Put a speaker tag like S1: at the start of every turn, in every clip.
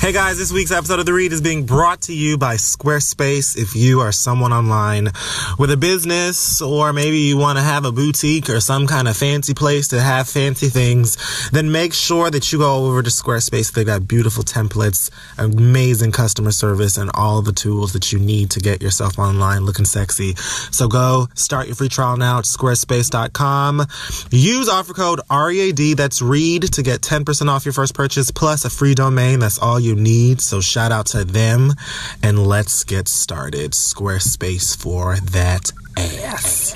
S1: Hey guys, this week's episode of The Read is being brought to you by Squarespace. If you are someone online with a business, or maybe you want to have a boutique or some kind of fancy place to have fancy things, then make sure that you go over to Squarespace. They got beautiful templates, amazing customer service, and all the tools that you need to get yourself online looking sexy. So go start your free trial now at squarespace.com. Use offer code READ, that's READ, to get 10% off your first purchase plus a free domain. That's all you need. So shout out to them and let's get started. Squarespace for that ass.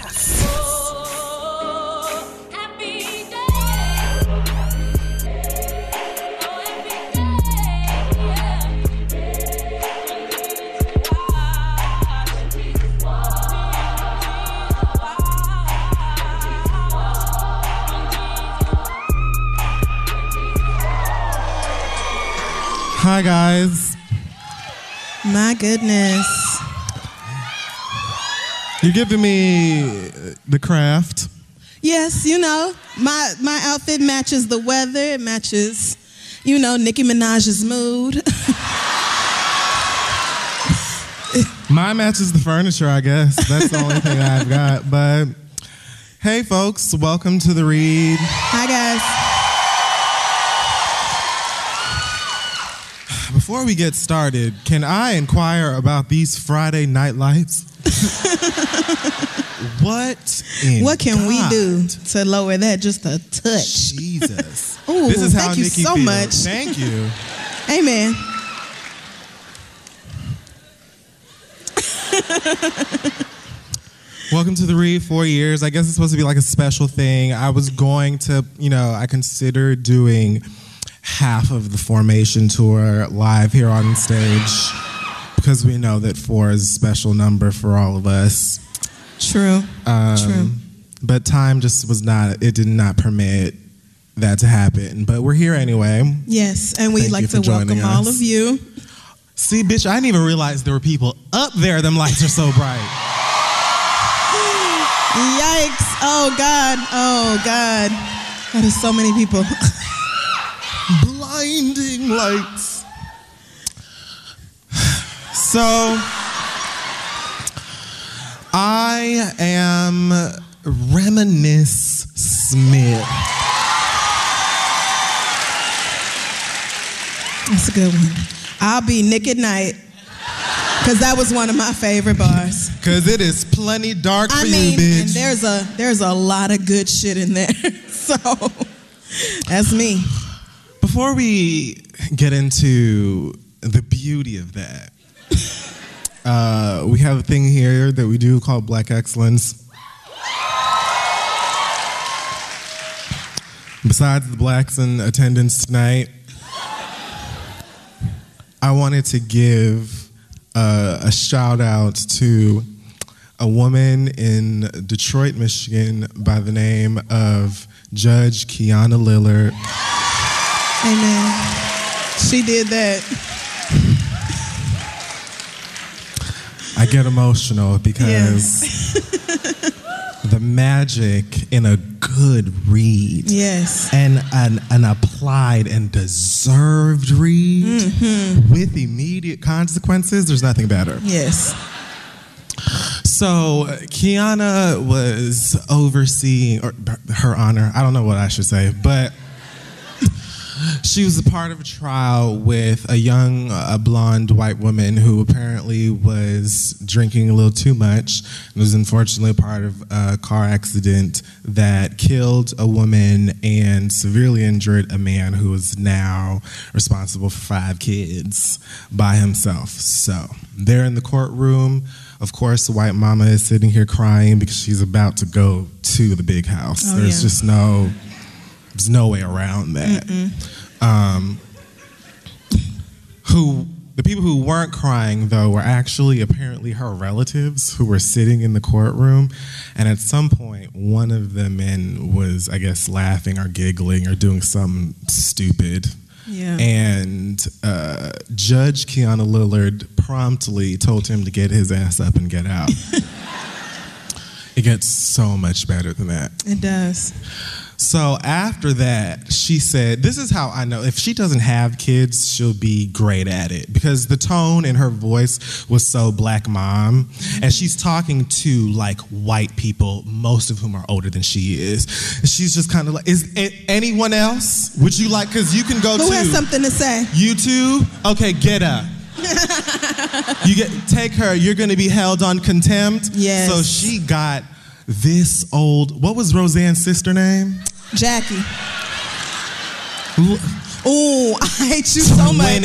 S2: Hi, guys.
S3: My goodness.
S2: You're giving me the craft.
S3: Yes, you know, my outfit matches the weather. It matches, you know, Nicki Minaj's mood.
S2: Mine matches the furniture, I guess. That's the only thing I've got. But hey, folks, welcome to The Read.
S3: Hi, guys.
S2: Before we get started, can I inquire about these Friday night lights? What
S3: can we do to lower that just a touch?
S2: Jesus.
S3: Ooh,
S2: this is how
S3: thank you
S2: Nikki
S3: so
S2: feels.
S3: much.
S2: Thank you.
S3: Amen.
S2: Welcome to The Read, 4 years. I guess it's supposed to be like a special thing. I was going to, I considered doing half of the Formation tour live here on stage because we know that 4 is a special number for all of us.
S3: True. True.
S2: But time just did not permit that to happen. But we're here anyway.
S3: Yes, and we'd like to welcome all of you.
S2: See, bitch, I didn't even realize there were people up there. Them lights are so bright.
S3: Yikes. Oh, God. Oh, God. That is so many people.
S2: Blinding lights. So, I am Reminisce Smith.
S3: That's a good one. I'll be Nick at Night, because that was one of my favorite bars.
S2: Because it is plenty dark for you,
S3: And
S2: bitch.
S3: there's a lot of good shit in there. So, that's me.
S2: Before we get into the beauty of that, we have a thing here that we do called Black Excellence. Besides the blacks in attendance tonight, I wanted to give a shout out to a woman in Detroit, Michigan by the name of Judge Kiana Lillard.
S3: Amen. She did that.
S2: I get emotional because the magic in a good read,
S3: yes,
S2: and an applied and deserved read with immediate consequences, there's nothing better.
S3: Yes.
S2: So Kiana was overseeing, or Her Honor, I don't know what I should say, but she was a part of a trial with a young, blonde white woman who apparently was drinking a little too much and was unfortunately a part of a car accident that killed a woman and severely injured a man who is now responsible for 5 kids by himself. So they're in the courtroom. Of course, the white mama is sitting here crying because she's about to go to the big house.
S3: Oh,
S2: There's just no way around that. The people who weren't crying, though, were actually apparently her relatives who were sitting in the courtroom. And at some point, one of the men was, I guess, laughing or giggling or doing something stupid.
S3: Yeah.
S2: And Judge Kiana Lillard promptly told him to get his ass up and get out. It gets so much better than that.
S3: It does.
S2: So after that, she said, this is how I know if she doesn't have kids, she'll be great at it, because the tone in her voice was so black mom, and she's talking to like white people, most of whom are older than she is. She's just kind of like, is it anyone else? Would you like, because you can go
S3: Who has something to say?
S2: You too? Okay, get up. Take her, you're going to be held on contempt.
S3: Yes.
S2: So she got this old, what was Roseanne's sister name?
S3: Jackie. Oh, I hate you so much.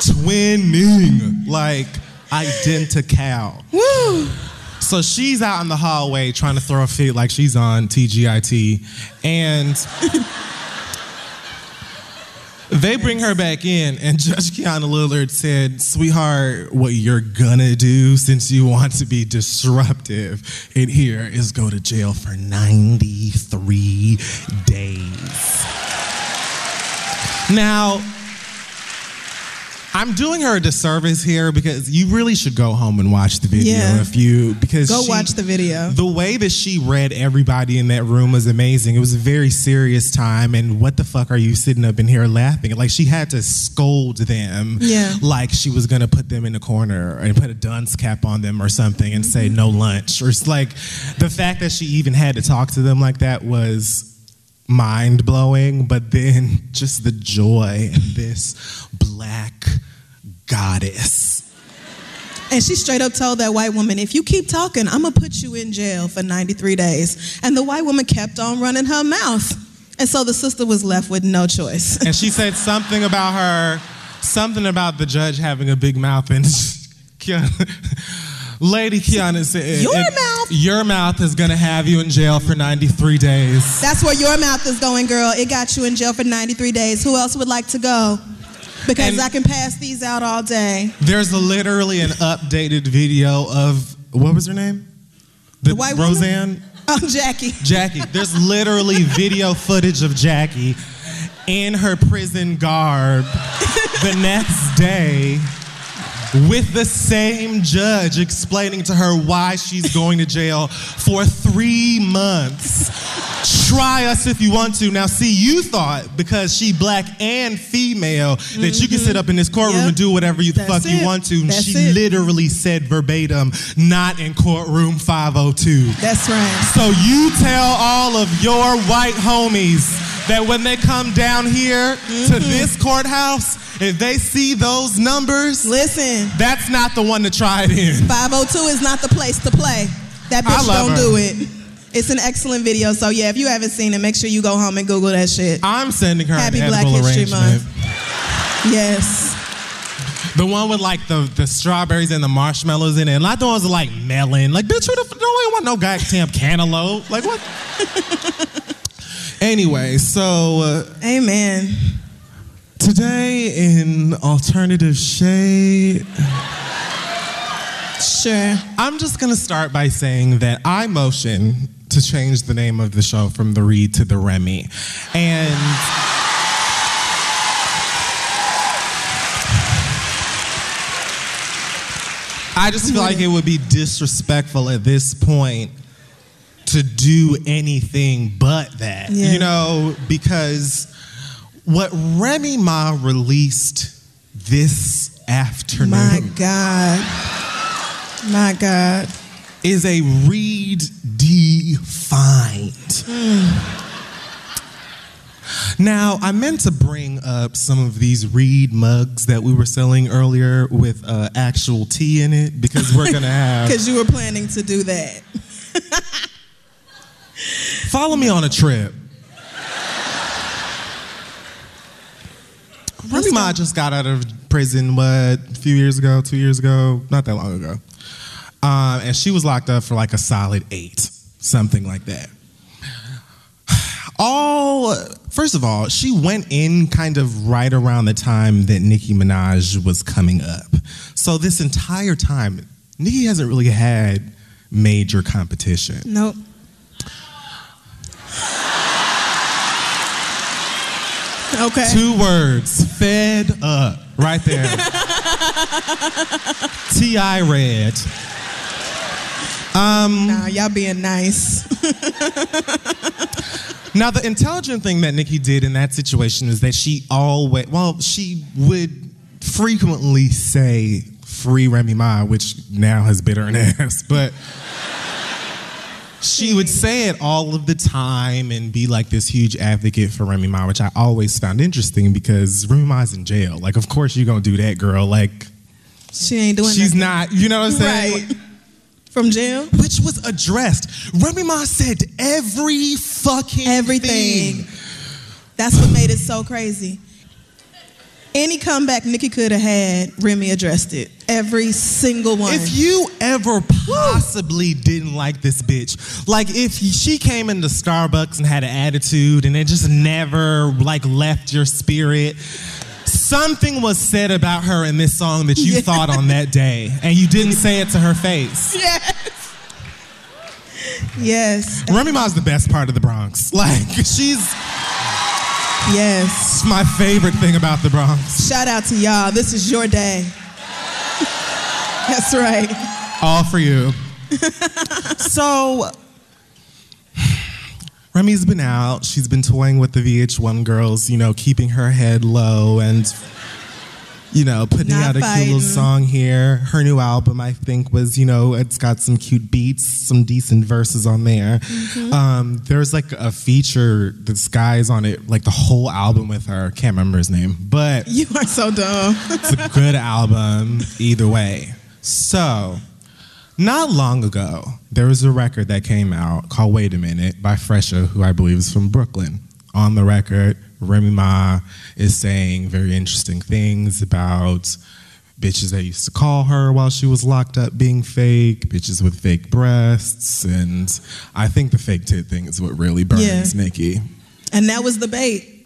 S2: Twinning. Like identical.
S3: Woo.
S2: So she's out in the hallway trying to throw a fit like she's on TGIT. And they bring her back in, and Judge Keanu Lillard said, sweetheart, what you're gonna do since you want to be disruptive in here is go to jail for 93 days. Now, I'm doing her a disservice here because you really should go home and watch the video
S3: watch the video.
S2: The way that she read everybody in that room was amazing. It was a very serious time, and what the fuck are you sitting up in here laughing? Like, she had to scold them like she was gonna put them in the corner and put a dunce cap on them or something and say no lunch. Or it's like the fact that she even had to talk to them like that was mind-blowing, but then just the joy in this black goddess.
S3: And she straight up told that white woman, if you keep talking, I'm gonna put you in jail for 93 days. And the white woman kept on running her mouth. And so the sister was left with no choice.
S2: And she said something about the judge having a big mouth, and Lady Kiana said, your mouth is gonna have you in jail for 93 days.
S3: That's where your mouth is going, girl. It got you in jail for 93 days. Who else would like to go? Because I can pass these out all day.
S2: There's literally an updated video of, what was her name?
S3: The white
S2: Roseanne?
S3: Woman? Oh, Jackie.
S2: Jackie. There's literally video footage of Jackie in her prison garb the next day with the same judge explaining to her why she's going to jail for 3 months. Try us if you want to. Now, see, you thought because she black and female that you can sit up in this courtroom and do whatever you fuck you want to. And she literally said verbatim, not in courtroom 502.
S3: That's right.
S2: So you tell all of your white homies that when they come down here to this courthouse, if they see those numbers,
S3: listen,
S2: that's not the one to try it in.
S3: 502 is not the place to play. That bitch don't do it. It's an excellent video. So yeah, if you haven't seen it, make sure you go home and Google that shit.
S2: I'm sending her
S3: Happy
S2: an
S3: Black
S2: edible
S3: History
S2: arrangement.
S3: Month. Yes.
S2: The one with like the strawberries and the marshmallows in it. And not the ones that like melon. Like, bitch, don't want no goddamn cantaloupe. Like, what? Anyway, so
S3: amen.
S2: Today in Alternative Shade,
S3: sure,
S2: I'm just gonna start by saying that I motion to change the name of the show from The Read to The Remy. And I just feel like it would be disrespectful at this point to do anything but that, you know, because what Remy Ma released this afternoon,
S3: my God,
S2: is a read defined. Now, I meant to bring up some of these read mugs that we were selling earlier with actual tea in it, because we're gonna have.
S3: Because you were planning to do that.
S2: Follow me on a trip. Remy Ma just got out of prison, a few years ago, 2 years ago, not that long ago. And she was locked up for like a solid 8, something like that. First of all, she went in kind of right around the time that Nicki Minaj was coming up. So this entire time, Nicki hasn't really had major competition.
S3: Nope. Okay.
S2: 2 words, fed up, right there. T.I. read.
S3: Nah, y'all being nice.
S2: Now, the intelligent thing that Nicki did in that situation is that she would frequently say, free Remy Ma, which now has bit her in the ass, but she would say it all of the time and be like this huge advocate for Remy Ma, which I always found interesting because Remy Ma's in jail. Like, of course you're gonna do that, girl. Like,
S3: she ain't doing
S2: she's
S3: nothing.
S2: not, you know what I'm saying?
S3: Right. From jail?
S2: Which was addressed. Remy Ma said every fucking
S3: Everything.
S2: thing.
S3: That's what made it so crazy. Any comeback Nicki could have had, Remy addressed it. Every single one.
S2: If you ever possibly didn't like this bitch, like if she came into Starbucks and had an attitude and it just never like left your spirit, something was said about her in this song that you thought on that day and you didn't say it to her face.
S3: Yes. Yes.
S2: Remy Ma's the best part of the Bronx. Like, she's...
S3: Yes.
S2: It's my favorite thing about the Bronx.
S3: Shout out to y'all. This is your day. That's right.
S2: All for you. So, Remy's been out. She's been toying with the VH1 girls, you know, keeping her head low and, you know, putting
S3: Not
S2: out a
S3: fighting.
S2: cute little song here. Her new album, I think, was, you know, it's got some cute beats, some decent verses on there.
S3: Mm-hmm.
S2: There's like a feature, this guy's on it, like the whole album with her. Can't remember his name, but
S3: You are so dumb.
S2: it's a good album either way. So, not long ago, there was a record that came out called Wait a Minute by Fresha, who I believe is from Brooklyn. On the record, Remy Ma is saying very interesting things about bitches that used to call her while she was locked up being fake, bitches with fake breasts, and I think the fake tit thing is what really burns Nicki.
S3: And that was the bait.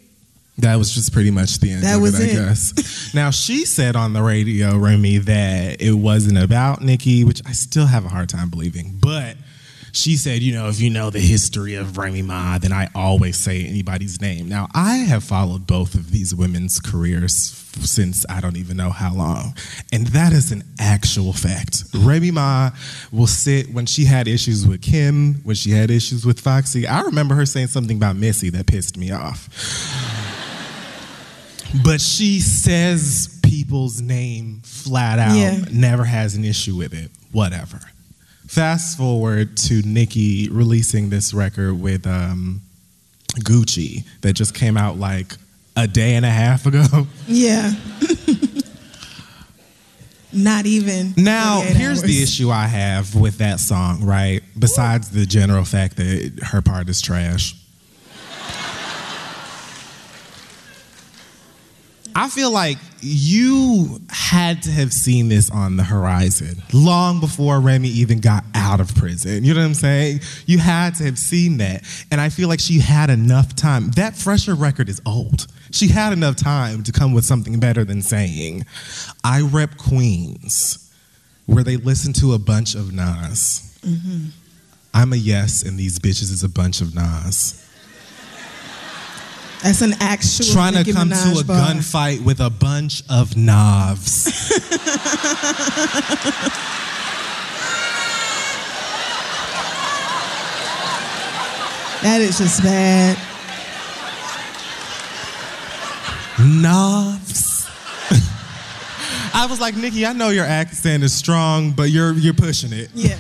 S2: That was just pretty much the end
S3: That
S2: of
S3: was
S2: it, I
S3: it.
S2: guess. Now, she said on the radio, Remy, that it wasn't about Nicki, which I still have a hard time believing. But she said, you know, if you know the history of Remy Ma, then I always say anybody's name. Now, I have followed both of these women's careers since I don't even know how long. And that is an actual fact. Remy Ma will sit when she had issues with Kim, when she had issues with Foxy. I remember her saying something about Missy that pissed me off. But she says people's name flat out, never has an issue with it, whatever. Fast forward to Nicki releasing this record with Gucci that just came out like a day and a half ago.
S3: Yeah. Not even.
S2: Now,
S3: 48
S2: here's
S3: hours.
S2: the issue I have with that song, right? Besides the general fact that her part is trash. I feel like you had to have seen this on the horizon long before Remy even got out of prison. You know what I'm saying? You had to have seen that. And I feel like she had enough time. That Fresher record is old. She had enough time to come with something better than saying, I rep Queens, where they listen to a bunch of Nas.
S3: Mm-hmm.
S2: I'm a yes, and these bitches is a bunch of Nas.
S3: That's an actual
S2: Trying to
S3: Nicki
S2: come
S3: Minaj
S2: to a
S3: bar.
S2: gunfight with a bunch of Navs.
S3: That is just bad.
S2: Navs. I was like, Nicki, I know your accent is strong, but you're pushing it.
S3: Yeah.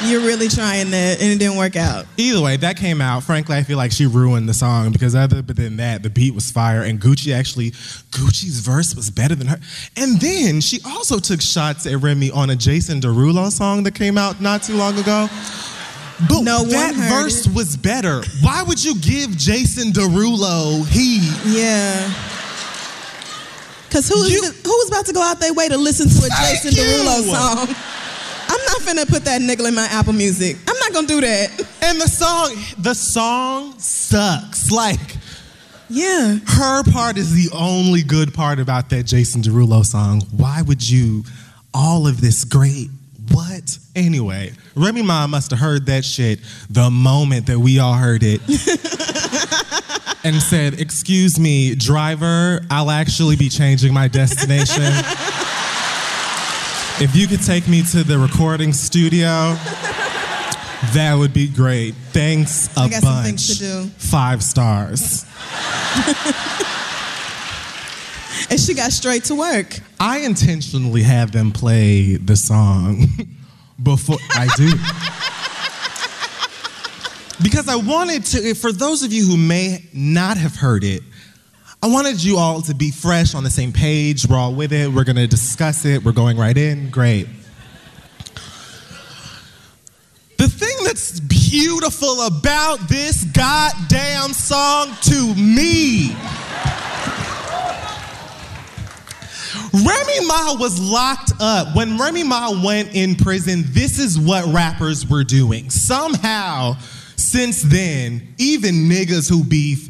S3: You're really trying that, and it didn't work out.
S2: Either way, that came out. Frankly, I feel like she ruined the song because other than that, the beat was fire, and Gucci's verse was better than her. And then she also took shots at Remy on a Jason Derulo song that came out not too long ago. But
S3: No
S2: that
S3: one heard
S2: verse was better. Why would you give Jason Derulo heat?
S3: Yeah. Because who's about to go out their way to listen to a Jason Derulo song? I'm not finna put that nickel in my Apple Music. I'm not gonna do that.
S2: And the song sucks. Like,
S3: Yeah.
S2: her part is the only good part about that Jason Derulo song. Why would you, all of this great, what? Anyway, Remy Ma must have heard that shit the moment that we all heard it. And said, excuse me, driver, I'll actually be changing my destination. If you could take me to the recording studio. That would be great. Thanks a bunch.
S3: I got some things to do.
S2: 5 stars.
S3: And she got straight to work.
S2: I intentionally have them play the song before I do. Because I wanted to, for those of you who may not have heard it, I wanted you all to be fresh on the same page. We're all with it. We're going to discuss it. We're going right in. Great. The thing that's beautiful about this goddamn song to me, Remy Ma was locked up. When Remy Ma went in prison, this is what rappers were doing. Somehow, since then, even niggas who beef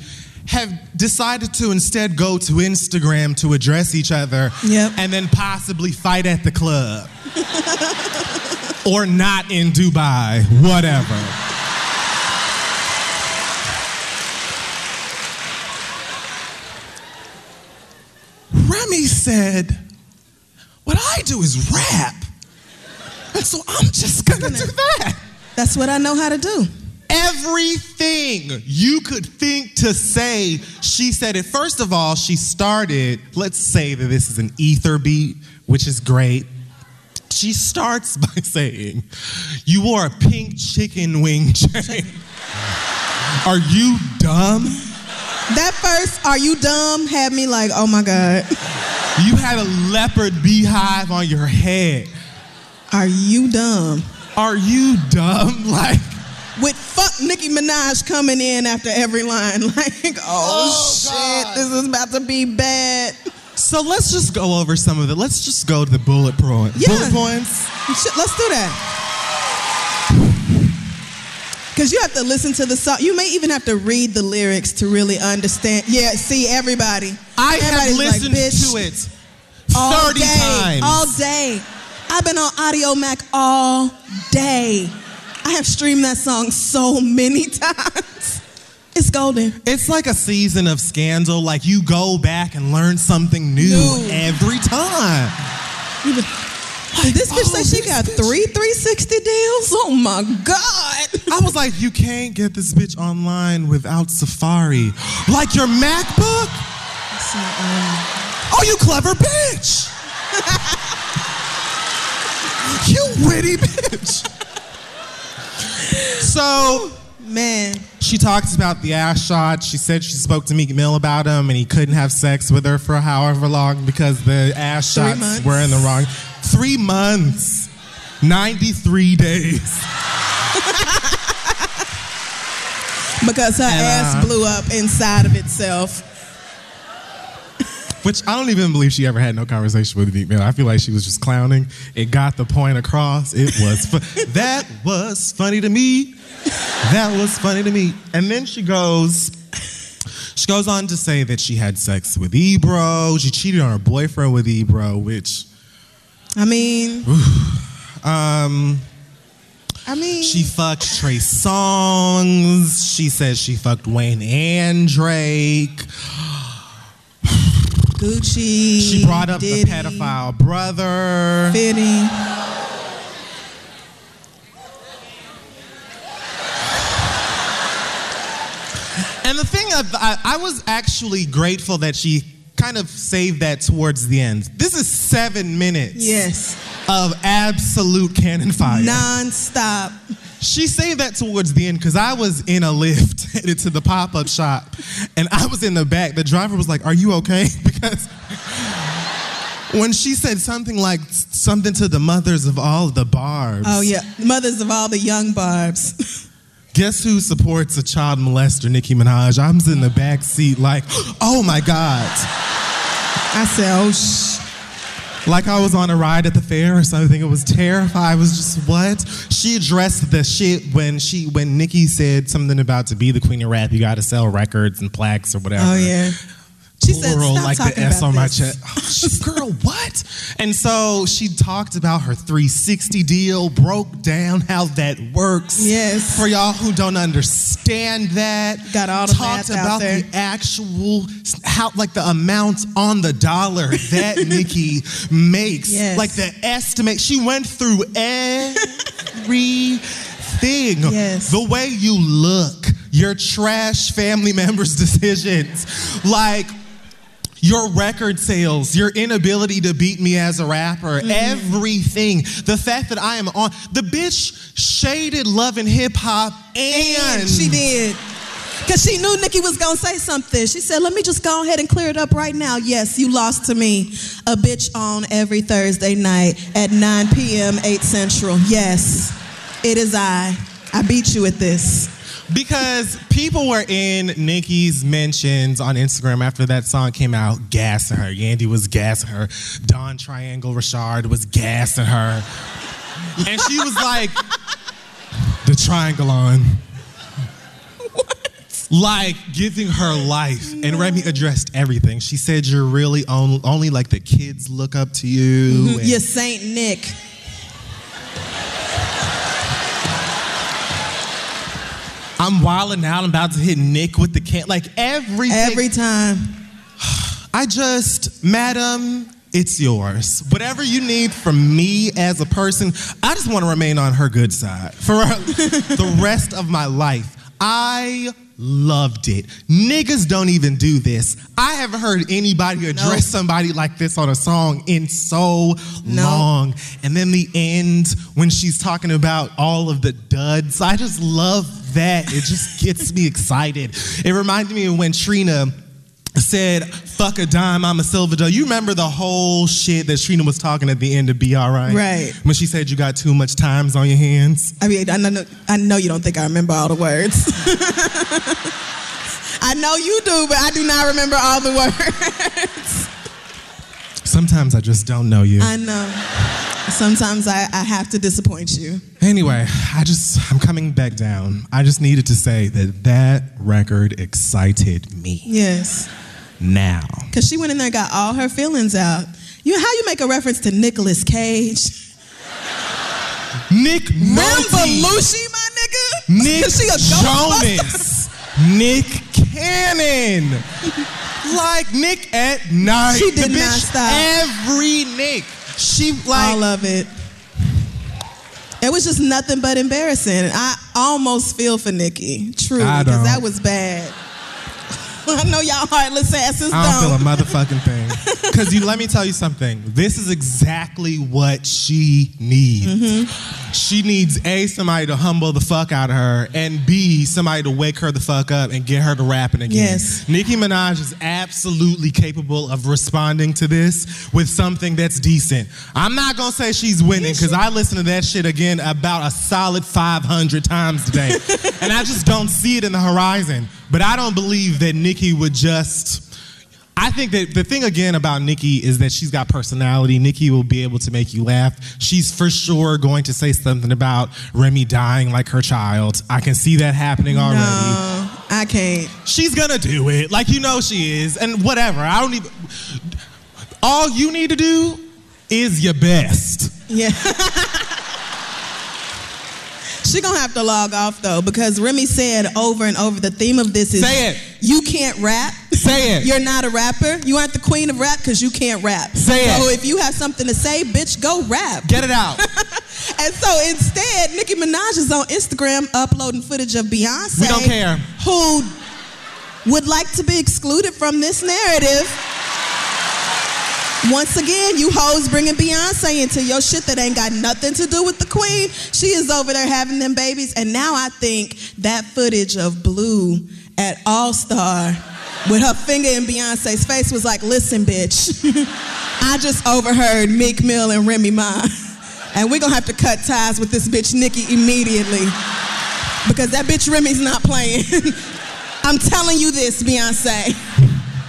S2: have decided to instead go to Instagram to address each other and then possibly fight at the club. Or not in Dubai, whatever. Remy said, what I do is rap. And so I'm just gonna do that.
S3: That's what I know how to do.
S2: Everything you could think to say, she said it. First of all, she started, let's say that this is an ether beat, which is great. She starts by saying, you wore a pink chicken wing chain. Are you dumb?
S3: That first, are you dumb, had me like, oh my God.
S2: You had a leopard beehive on your head.
S3: Are you dumb?
S2: Are you dumb? Like,
S3: with fuck Nicki Minaj coming in after every line. Like, oh shit, God. This is about to be bad.
S2: So let's just go over some of it. Let's just go to the bullet points.
S3: Yeah.
S2: Bullet points?
S3: Let's do that. Because you have to listen to the song. You may even have to read the lyrics to really understand. Yeah, see, everybody.
S2: Have listened
S3: like,
S2: to it 30 times.
S3: All day. I've been on Audio Mac all day. I have streamed that song so many times. It's golden.
S2: It's like a season of Scandal. Like, you go back and learn something new every time.
S3: Did this bitch say she got 3 360 deals? Oh my God.
S2: I was like, you can't get this bitch online without Safari. Like your MacBook? Oh, you clever bitch. You witty bitch. So,
S3: man,
S2: she talks about the ass shot. She said she spoke to Meek Mill about him and he couldn't have sex with her for however long because the ass shots were in the wrong. 3 months, 93 days.
S3: Because her ass blew up inside of itself.
S2: Which I don't even believe she ever had no conversation with Meek Mill. I feel like she was just clowning. It got the point across. It was that was funny to me. That was funny to me. And then she goes on to say that she had sex with Ebro. She cheated on her boyfriend with Ebro, which
S3: I mean,
S2: she fucked Trey Songz. She says she fucked Wayne and Drake.
S3: Gucci.
S2: She brought up
S3: Diddy,
S2: the pedophile brother.
S3: 50.
S2: And the thing, I was actually grateful that she kind of saved that towards the end. This is 7 minutes of absolute cannon fire.
S3: Non-stop.
S2: She saved that towards the end because I was in a Lyft headed to the pop-up shop and I was in the back. The driver was like, are you okay? Because when she said something to the mothers of all the Barbs.
S3: Oh yeah, mothers of all the young Barbs.
S2: Guess who supports a child molester, Nicki Minaj? I'm in the back seat like, oh my God.
S3: I said, oh shh.
S2: Like I was on a ride at the fair or something. It was terrifying. I was just, what? She addressed the shit when Nicki said something about to be the queen of rap, you gotta sell records and plaques or whatever.
S3: Oh yeah. She said, stop
S2: like
S3: talking
S2: the S
S3: about
S2: on my
S3: this.
S2: chest. Oh, girl, what? And so she talked about her 360 deal, broke down how that works.
S3: Yes.
S2: For y'all who don't understand that.
S3: Got all the math out there.
S2: Talked about the actual, the amount on the dollar that Nicki makes.
S3: Yes.
S2: Like the estimate. She went through everything. thing.
S3: Yes.
S2: The way you look, your trash family members' decisions, like your record sales, your inability to beat me as a rapper, everything. The fact that I am on, the bitch shaded Love and Hip Hop and
S3: she did. Because she knew Nicki was going to say something. She said, let me just go ahead and clear it up right now. Yes, you lost to me. A bitch on every Thursday night at 9 p.m., 8 Central. Yes, it is I. I beat you at this.
S2: Because people were in Nicki's mentions on Instagram after that song came out, gassing her. Yandy was gassing her. Don Triangle Rashard was gassing her. And she was like, the triangle on. Like, giving her life. And Remy addressed everything. She said, you're really only like the kids look up to you.
S3: You're Saint Nick.
S2: I'm wilding out. I'm about to hit Nick with the can. Like, everything.
S3: Every time.
S2: Madam, it's yours. Whatever you need from me as a person, I just want to remain on her good side for the rest of my life. I loved it. Niggas don't even do this. I haven't heard anybody address somebody like this on a song in so long. And then the end, when she's talking about all of the duds, I just love that. It just gets me excited. It reminded me of when Trina said, fuck a dime, I'm a silver dough. You remember the whole shit that Trina was talking at the end of Be Alright?
S3: Right.
S2: When she said you got too much times on your hands.
S3: I mean, I know you don't think I remember all the words. I know you do, but I do not remember all the words.
S2: Sometimes I just don't know you.
S3: I know. Sometimes I have to disappoint you.
S2: Anyway, I'm coming back down. I just needed to say that record excited me.
S3: Yes.
S2: Now.
S3: Because she went in there and got all her feelings out. How you make a reference to Nicolas Cage?
S2: Nick
S3: Belushi, my nigga?
S2: Nick
S3: she a
S2: Jonas. Nick Cannon. Like Nick at Night.
S3: She did not stop.
S2: Every Nick. She like
S3: all of it. It was just nothing but embarrassing. I almost feel for Nicki, truly, because that was bad. I know y'all heartless asses
S2: I don't feel a motherfucking thing. Because let me tell you something. This is exactly what she needs. She needs A, somebody to humble the fuck out of her, and B, somebody to wake her the fuck up and get her to rapping again.
S3: Yes.
S2: Nicki Minaj is absolutely capable of responding to this with something that's decent. I'm not gonna say she's winning, because I listened to that shit again about a solid 500 times today. And I just don't see it in the horizon. But I don't believe that Nicki would just... I think that the thing again about Nicki is that she's got personality. Nicki will be able to make you laugh. She's for sure going to say something about Remy dying like her child. I can see that happening already.
S3: No, I can't.
S2: She's gonna do it. Like, you know she is. And whatever. I don't even... All you need to do is your best.
S3: Yeah. She gonna have to log off though, because Remy said over and over, the theme of this is
S2: say it.
S3: You can't rap.
S2: Say it.
S3: You're not a rapper. You aren't the queen of rap because you can't rap.
S2: Say it.
S3: So if you have something to say, bitch, go rap.
S2: Get it out.
S3: And so instead, Nicki Minaj is on Instagram uploading footage of Beyonce.
S2: We don't care.
S3: Who would like to be excluded from this narrative. Once again, you hoes bringing Beyonce into your shit that ain't got nothing to do with the queen. She is over there having them babies. And now I think that footage of Blue at All-Star with her finger in Beyonce's face was like, listen, bitch, I just overheard Meek Mill and Remy Ma. And we're going to have to cut ties with this bitch Nicki immediately. Because that bitch Remy's not playing. I'm telling you this, Beyonce.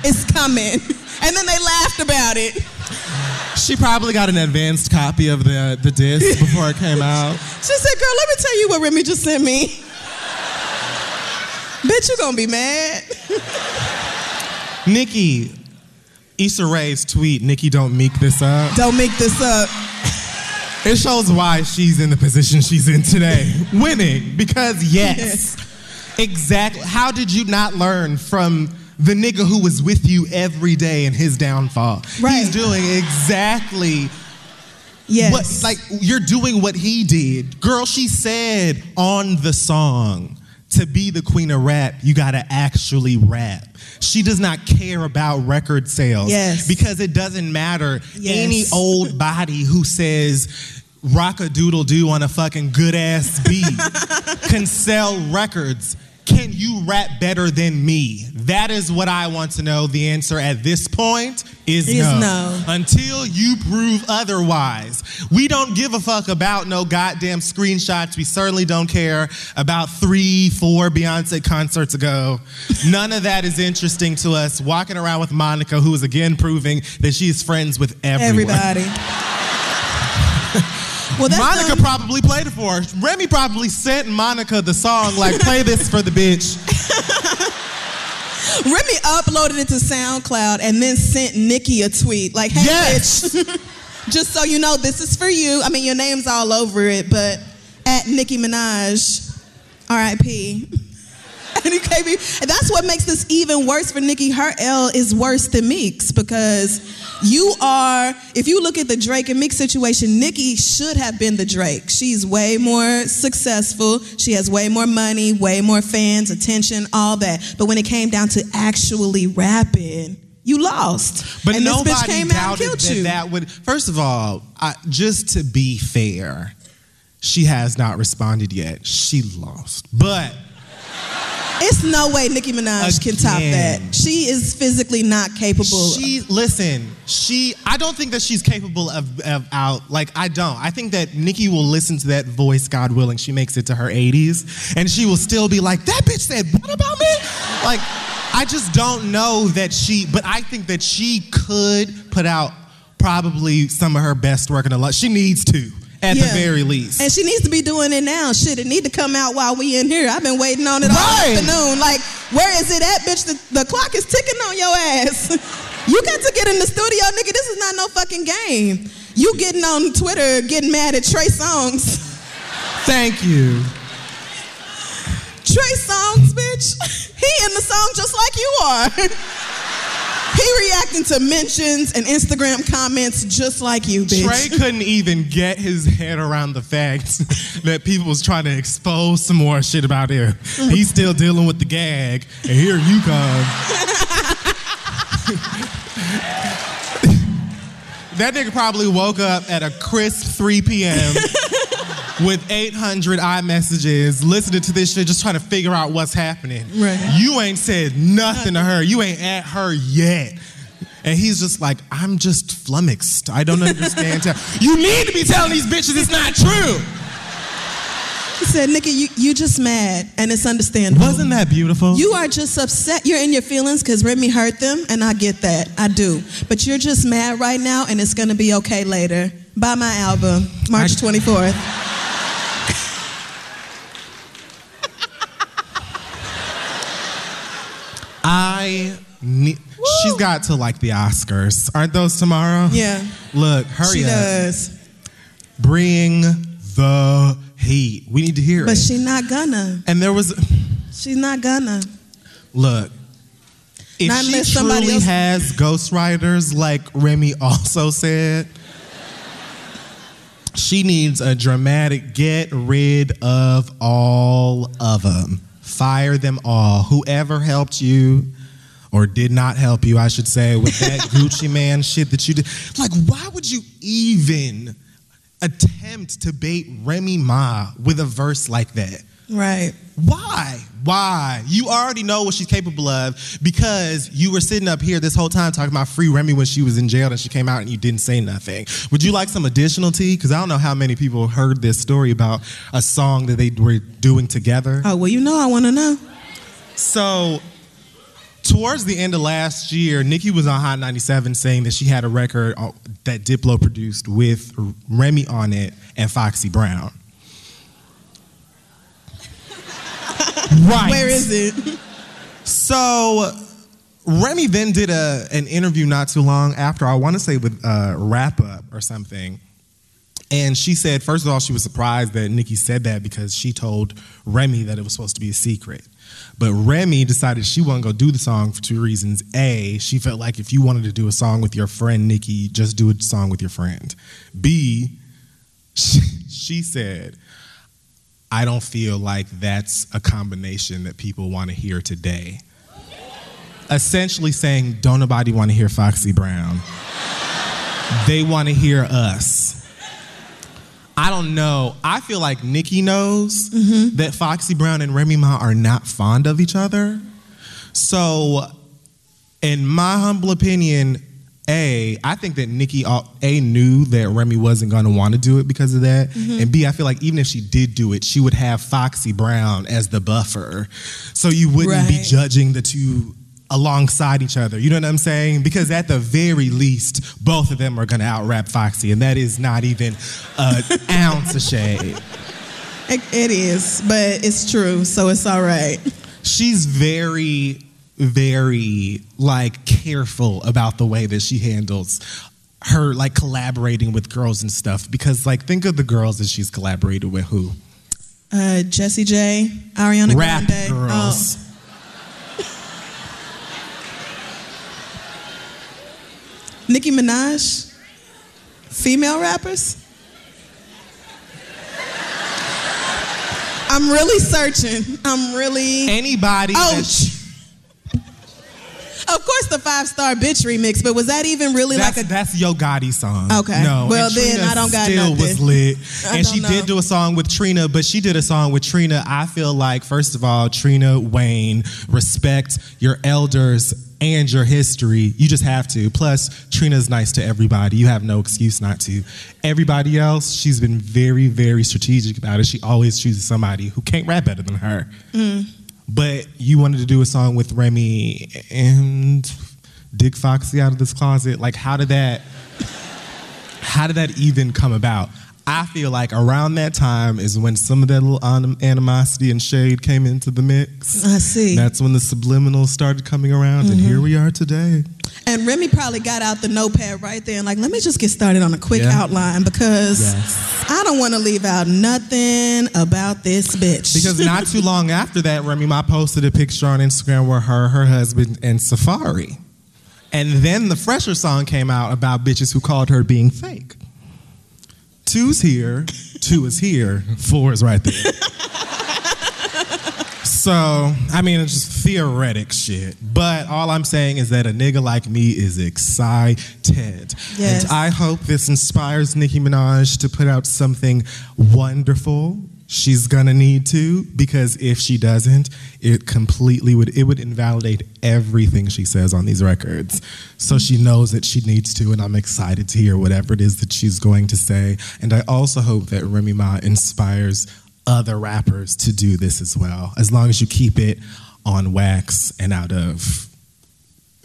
S3: It's coming. And then they laughed about it.
S2: She probably got an advanced copy of the disc before it came out.
S3: She said, girl, let me tell you what Remy just sent me. Bitch, you gonna be mad.
S2: Nicki, Issa Rae's tweet, Nicki don't meek this up.
S3: Don't make this up.
S2: It shows why she's in the position she's in today. Winning, because yes. Exactly. How did you not learn from the nigga who was with you every day in his downfall?
S3: Right.
S2: He's doing exactly
S3: Yes.
S2: Like, you're doing what he did. Girl, she said on the song, to be the queen of rap, you gotta actually rap. She does not care about record sales.
S3: Yes.
S2: Because it doesn't matter.
S3: Yes.
S2: Any old body who says rock-a-doodle-doo on a fucking good-ass beat can sell records. Can you rap better than me? That is what I want to know. The answer at this point is no. Until you prove otherwise. We don't give a fuck about no goddamn screenshots. We certainly don't care about 3-4 Beyonce concerts ago. None of that is interesting to us. Walking around with Monica, who is again proving that she is friends with everyone.
S3: Everybody. Well,
S2: Monica probably played it for her. Remy probably sent Monica the song, like, play this for the bitch.
S3: Remy uploaded it to SoundCloud and then sent Nicki a tweet. Like, hey, bitch, just so you know, this is for you. I mean, your name's all over it, but at Nicki Minaj, R.I.P. And that's what makes this even worse for Nicki. Her L is worse than Meek's because if you look at the Drake and Meek situation, Nicki should have been the Drake. She's way more successful. She has way more money, way more fans, attention, all that. But when it came down to actually rapping, you lost.
S2: But
S3: and
S2: nobody
S3: this bitch came out and
S2: doubted
S3: killed you.
S2: that would. First of all, just to be fair, she has not responded yet. She lost. But
S3: it's no way Nicki Minaj can top that. She is physically not capable.
S2: I don't think that she's capable of I don't. I think that Nicki will listen to that voice, God willing, she makes it to her 80s, and she will still be like, that bitch said what about me? Like, I just don't know that but I think that she could put out probably some of her best work in a lot. She needs to. At the very least.
S3: And she needs to be doing it now. Shit, it need to come out while we in here. I've been waiting on it all afternoon. Like, where is it at, bitch? The clock is ticking on your ass. You got to get in the studio, nigga. This is not no fucking game. You getting on Twitter, getting mad at Trey Songz.
S2: Thank you.
S3: Trey Songz, bitch. He in the song just like you are. He reacting to mentions and Instagram comments just like you, bitch.
S2: Trey couldn't even get his head around the fact that people was trying to expose some more shit about him. He's still dealing with the gag, and here you come. That nigga probably woke up at a crisp 3 p.m. with 800 iMessages, listening to this shit, just trying to figure out what's happening.
S3: Right.
S2: You ain't said nothing to her. You ain't at her yet. And he's just like, I'm just flummoxed. I don't understand. You need to be telling these bitches it's not true.
S3: He said, Nicki, you just mad, and it's understandable.
S2: Wasn't that beautiful?
S3: You are just upset. You're in your feelings because Remy hurt them, and I get that. I do. But you're just mad right now, and it's going to be okay later. Buy my album, March 24th.
S2: She's got to like the Oscars. Aren't those tomorrow?
S3: Yeah.
S2: Look, hurry up.
S3: She does.
S2: Bring the heat. We need to hear it.
S3: But she's not gonna.
S2: And
S3: she's not gonna.
S2: Look, if
S3: not
S2: she truly has ghostwriters like Remy also said, she needs a dramatic get rid of all of them. Fire them all. Whoever helped you, or did not help you, I should say, with that Gucci Man shit that you did. Like, why would you even attempt to bait Remy Ma with a verse like that?
S3: Right.
S2: Why? You already know what she's capable of because you were sitting up here this whole time talking about Free Remy when she was in jail and she came out and you didn't say nothing. Would you like some additional tea? Because I don't know how many people heard this story about a song that they were doing together.
S3: Oh, well, you know I want to know.
S2: So, towards the end of last year, Nicki was on Hot 97 saying that she had a record that Diplo produced with Remy on it and Foxy Brown. Right.
S3: Where is it?
S2: So, Remy then did an interview not too long after, I want to say with Wrap Up or something. And she said, first of all, she was surprised that Nicki said that because she told Remy that it was supposed to be a secret. But Remy decided she wasn't going to do the song for two reasons. A, she felt like if you wanted to do a song with your friend Nicki, just do a song with your friend. B, she said, I don't feel like that's a combination that people want to hear today. Essentially saying, don't nobody want to hear Foxy Brown. They want to hear us. I don't know. I feel like Nicki knows that Foxy Brown and Remy Ma are not fond of each other. So, in my humble opinion, I think that Nicki knew that Remy wasn't going to want to do it because of that. And B, I feel like even if she did do it, she would have Foxy Brown as the buffer. So you wouldn't be judging the two alongside each other. You know what I'm saying? Because at the very least, both of them are going to out-rap Foxy, and that is not even an ounce of shade.
S3: It is, but it's true, so it's all right.
S2: She's very, very, like, careful about the way that she handles her, like, collaborating with girls and stuff. Because, like, think of the girls that she's collaborated with. Who?
S3: Jessie J, Ariana
S2: Rap
S3: Grande.
S2: girls.
S3: Oh. Nicki Minaj, female rappers. I'm really searching.
S2: Anybody.
S3: Of course, the 5-Star Bitch remix, but was that even really
S2: that's Yo Gotti's song?
S3: Okay.
S2: No.
S3: Well,
S2: and
S3: then
S2: Trina
S3: I don't got
S2: still
S3: nothing.
S2: was lit. And she
S3: know.
S2: did do a song with Trina, but she did a song with Trina. I feel like, first of all, Trina, Wayne, respect your elders and your history. You just have to. Plus, Trina's nice to everybody. You have no excuse not to. Everybody else, she's been very, very strategic about it. She always chooses somebody who can't rap better than her. But you wanted to do a song with Remy and dig Foxy out of this closet. Like, how did that even come about? I feel like around that time is when some of that little animosity and shade came into the mix.
S3: I see.
S2: That's when the subliminals started coming around, and here we are today.
S3: And Remy probably got out the notepad right there and like, let me just get started on a quick outline because I don't want to leave out nothing about this bitch.
S2: Because not too long after that, Remy Ma posted a picture on Instagram where her husband, and Safari. And then the Fresher song came out about bitches who called her being fake. 2's here, 2 is here, 4 is right there. So, I mean, it's just theoretic shit. But all I'm saying is that a nigga like me is excited.
S3: Yes.
S2: And I hope this inspires Nicki Minaj to put out something wonderful. She's gonna need to, because if she doesn't, it would invalidate everything she says on these records. So she knows that she needs to, and I'm excited to hear whatever it is that she's going to say. And I also hope that Remy Ma inspires other rappers to do this as well, as long as you keep it on wax and out of,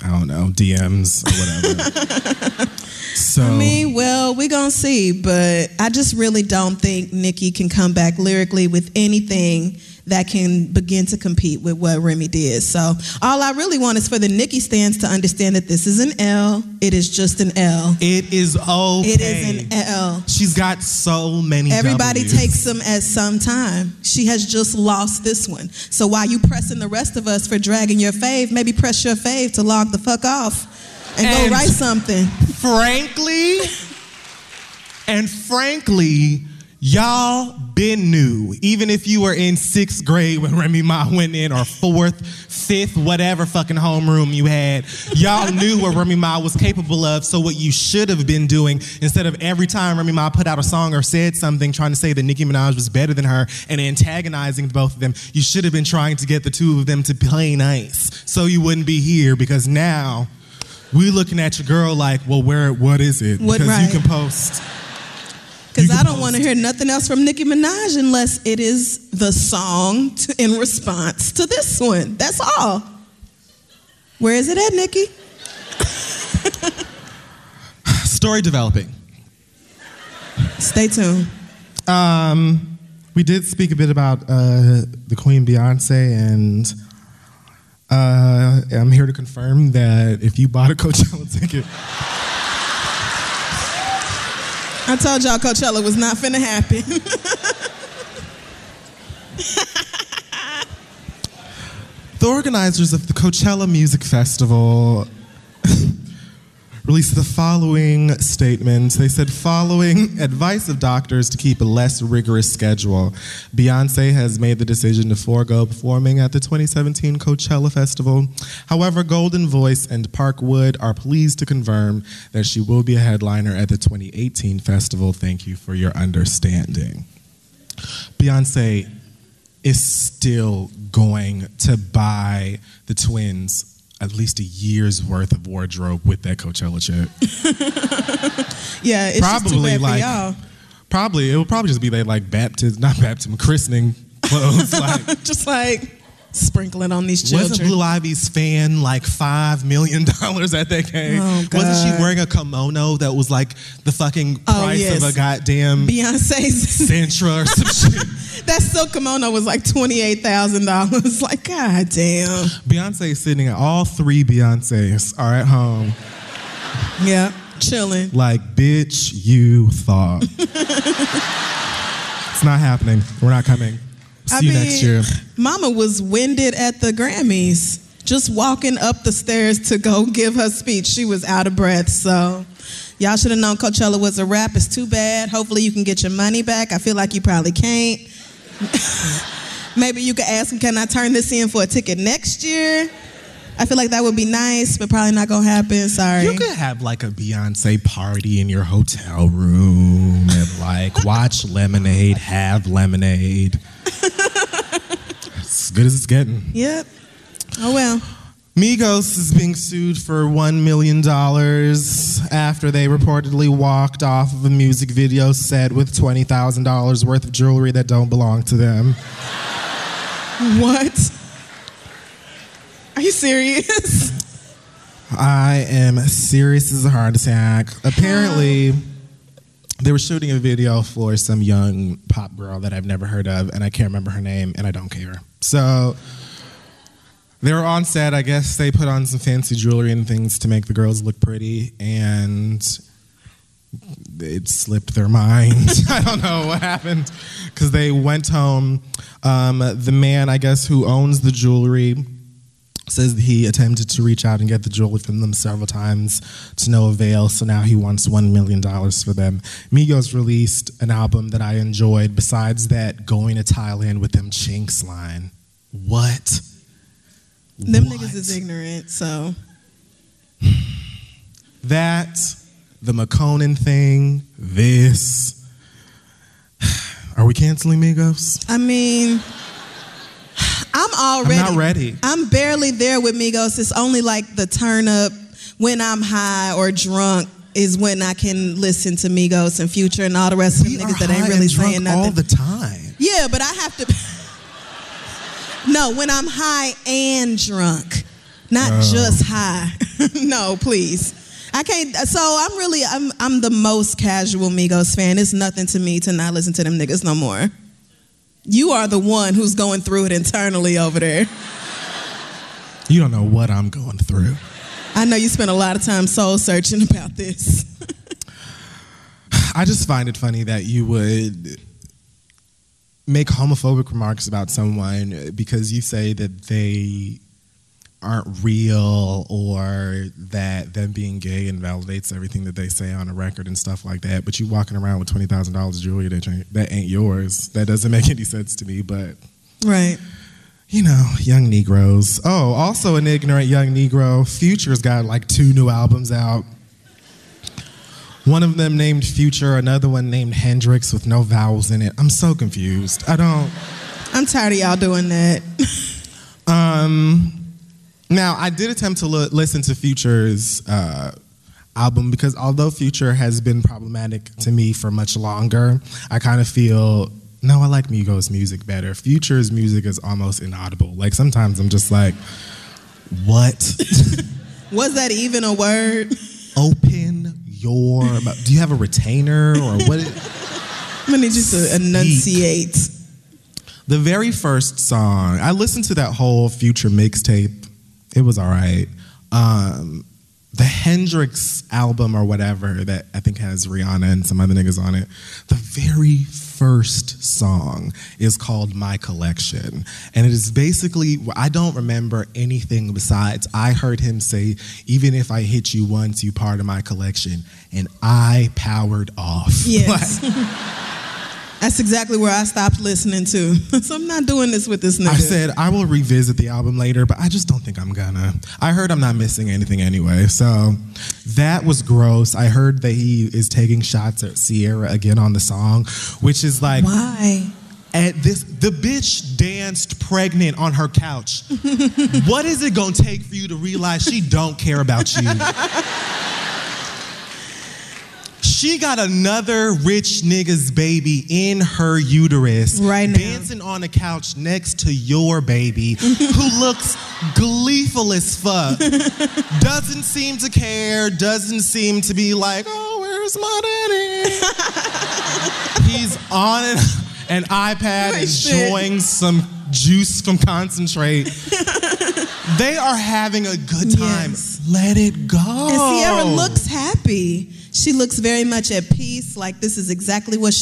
S2: I don't know, DMs or whatever. So,
S3: I mean, well, we're going to see, but I just really don't think Nicki can come back lyrically with anything that can begin to compete with what Remy did. So all I really want is for the Nicki stans to understand that this is an L. It is just an L.
S2: it is okay.
S3: It is an L.
S2: She's got so many
S3: Everybody
S2: W's.
S3: takes them at some time. She has just lost this one. So while you pressing the rest of us for dragging your fave, maybe press your fave to log the fuck off and go write something. Frankly, y'all been new. Even if you were in 6th grade when Remy Ma went in, or 4th, 5th, whatever fucking homeroom you had, y'all knew what Remy Ma was capable of. So what you should have been doing, instead of every time Remy Ma put out a song or said something trying to say that Nicki Minaj was better than her and antagonizing both of them, you should have been trying to get the two of them to play nice so you wouldn't be here, because now we looking at your girl like, well, what is it? Because you can post. Because I don't want to hear nothing else from Nicki Minaj unless it is the song in response to this one. That's all. Where is it at, Nicki?
S2: Story developing.
S3: Stay tuned.
S2: We did speak a bit about the Queen Beyonce, and I'm here to confirm that if you bought a Coachella ticket...
S3: I told y'all Coachella was not finna happen.
S2: The organizers of the Coachella Music Festival released the following statement. They said, following advice of doctors to keep a less rigorous schedule, Beyonce has made the decision to forego performing at the 2017 Coachella Festival. However, Golden Voice and Parkwood are pleased to confirm that she will be a headliner at the 2018 festival. Thank you for your understanding. Beyonce is still going to buy the twins at least a year's worth of wardrobe with that Coachella check.
S3: Yeah, it's
S2: probably
S3: just too bad
S2: like,
S3: for y'all.
S2: Probably, it will probably just be their like christening clothes. Like,
S3: Just like sprinkling on these children.
S2: wasn't Blue Ivy's fan like $5 million at that game?
S3: Oh, God.
S2: Wasn't she wearing a kimono that was like the fucking price of a goddamn
S3: Beyonce's
S2: Sentra or some shit?
S3: that silk kimono was like $28,000. Like, God damn.
S2: Beyonce sitting at all three Beyoncés are at home.
S3: Yeah, chilling.
S2: Like, bitch, you thought. It's not happening. We're not coming. See you next year.
S3: Mama was winded at the Grammys. Just walking up the stairs to go give her speech. She was out of breath. So y'all should have known Coachella was a wrap. It's too bad. Hopefully you can get your money back. I feel like you probably can't. Maybe you could ask them, can I turn this in for a ticket next year? I feel like that would be nice, but probably not gonna happen. Sorry.
S2: You could have like a Beyonce party in your hotel room and like watch Lemonade, have lemonade. As good as it's getting.
S3: Yep. Oh well.
S2: Migos is being sued for $1 million after they reportedly walked off of a music video set with $20,000 worth of jewelry that don't belong to them.
S3: What? Are you serious?
S2: I am serious as a heart attack. Apparently, they were shooting a video for some young pop girl that I've never heard of, and I can't remember her name, and I don't care. So they were on set. I guess they put on some fancy jewelry and things to make the girls look pretty, and it slipped their mind. I don't know what happened, because they went home. The man, I guess, who owns the jewelry says he attempted to reach out and get the jewelry from them several times to no avail, so now he wants $1 million for them. Migos released an album that I enjoyed, besides that Going to Thailand with Them Chinks line. What?
S3: Them niggas is ignorant, so.
S2: That, the McConan thing, this. Are we canceling Migos?
S3: I mean, I'm
S2: not ready.
S3: I'm barely there with Migos. It's only like the turn up when I'm high or drunk is when I can listen to Migos and Future and all the rest of them niggas that ain't really saying nothing.
S2: All the time.
S3: Yeah, but I have to. No, when I'm high and drunk, not just high. No, please. I can't. So I'm the most casual Migos fan. It's nothing to me to not listen to them niggas no more. You are the one who's going through it internally over there.
S2: You don't know what I'm going through.
S3: I know you spent a lot of time soul searching about this.
S2: I just find it funny that you would make homophobic remarks about someone because you say that they aren't real or that them being gay invalidates everything that they say on a record and stuff like that, but you walking around with $20,000 of jewelry that ain't yours. That doesn't make any sense to me, but
S3: right.
S2: You know, young Negroes. Oh, also an ignorant young Negro. Future's got like 2 new albums out. One of them named Future, another one named Hendrix with no vowels in it. I'm so confused.
S3: I'm tired of y'all doing that.
S2: Now, I did attempt to listen to Future's album because although Future has been problematic to me for much longer, I kind of feel, no, I like Migos' music better. Future's music is almost inaudible. Like, sometimes I'm just like, what?
S3: Was that even a word?
S2: Open your... Do you have a retainer or what?
S3: I'm going to need you to enunciate.
S2: The very first song, I listened to that whole Future mixtape. It was all right. the Hendrix album or whatever that I think has Rihanna and some other niggas on it, the very first song is called My Collection. And it is basically, I don't remember anything besides, I heard him say, even if I hit you once, you part of my collection. And I powered off.
S3: Yes. That's exactly where I stopped listening to. So I'm not doing this with this nigga.
S2: I said, I will revisit the album later, but I just don't think I'm gonna. I heard I'm not missing anything anyway, so that was gross. I heard that he is taking shots at Ciara again on the song, which is like...
S3: Why?
S2: The bitch danced pregnant on her couch. What is it gonna take for you to realize she don't care about you? She got another rich nigga's baby in her uterus,
S3: right now,
S2: dancing on a couch next to your baby, who looks gleeful as fuck. Doesn't seem to care, doesn't seem to be like, oh, where's my daddy? He's on an iPad enjoying some juice from Concentrate. They are having a good time.
S3: Yes.
S2: Let it go.
S3: And Ciara looks happy. She looks very much at peace, like this is exactly what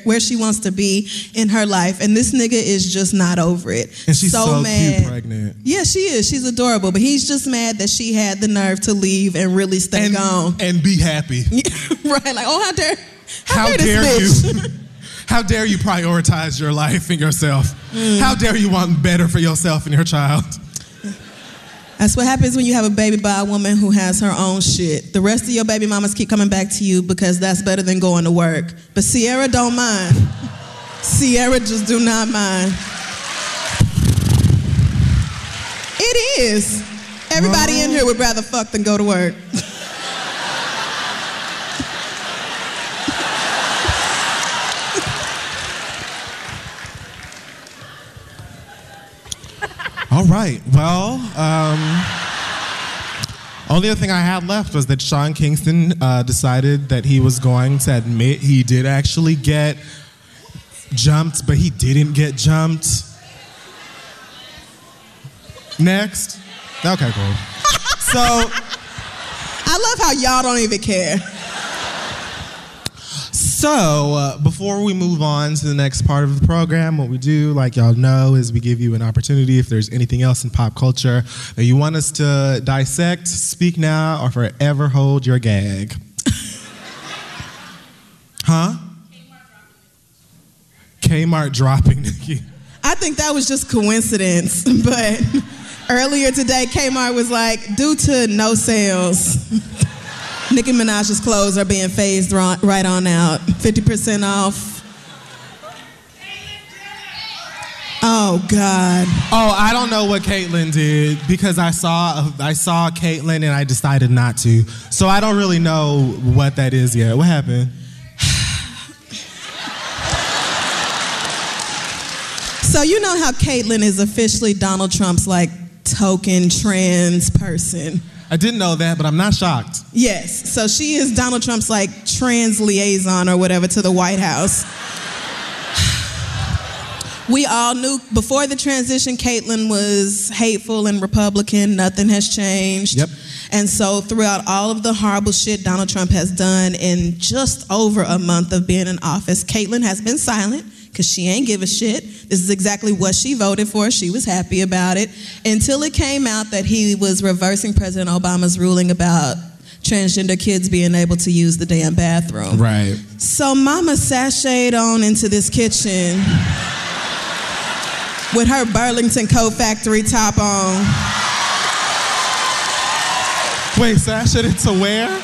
S3: where she wants to be in her life. And this nigga is just not over it.
S2: And she's so
S3: mad.
S2: Cute pregnant.
S3: Yeah, she is. She's adorable. But he's just mad that she had the nerve to leave and really stay gone.
S2: And be happy.
S3: Right, like, oh, how dare
S2: you? How dare you prioritize your life and yourself? How dare you want better for yourself and your child?
S3: That's what happens when you have a baby by a woman who has her own shit. The rest of your baby mamas keep coming back to you because that's better than going to work. But Ciara don't mind. Ciara just do not mind. It is. Everybody in here would rather fuck than go to work.
S2: All right, well, only other thing I had left was that Sean Kingston decided that he was going to admit he did actually get jumped, but he didn't get jumped. Next. Okay, cool. So,
S3: I love how y'all don't even care.
S2: So, before we move on to the next part of the program, what we do, like y'all know, is we give you an opportunity if there's anything else in pop culture that you want us to dissect, speak now, or forever hold your gag. Huh? Kmart dropping Nicki.
S3: I think that was just coincidence, but earlier today, Kmart was like, due to no sales, Nicki Minaj's clothes are being phased right on out. 50% off. Oh, God.
S2: Oh, I don't know what Caitlyn did because I saw Caitlyn and I decided not to. So I don't really know what that is yet. What happened?
S3: So you know how Caitlyn is officially Donald Trump's like token trans person.
S2: I didn't know that, but I'm not shocked.
S3: Yes, so she is Donald Trump's like trans liaison or whatever to the White House. We all knew before the transition, Caitlyn was hateful and Republican. Nothing has changed.
S2: Yep.
S3: And so throughout all of the horrible shit Donald Trump has done in just over a month of being in office, Caitlyn has been silent because she ain't give a shit. This is exactly what she voted for. She was happy about it until it came out that he was reversing President Obama's ruling about transgender kids being able to use the damn bathroom.
S2: Right.
S3: So mama sashayed on into this kitchen with her Burlington Coat Factory top on.
S2: Wait, sashayed it to where?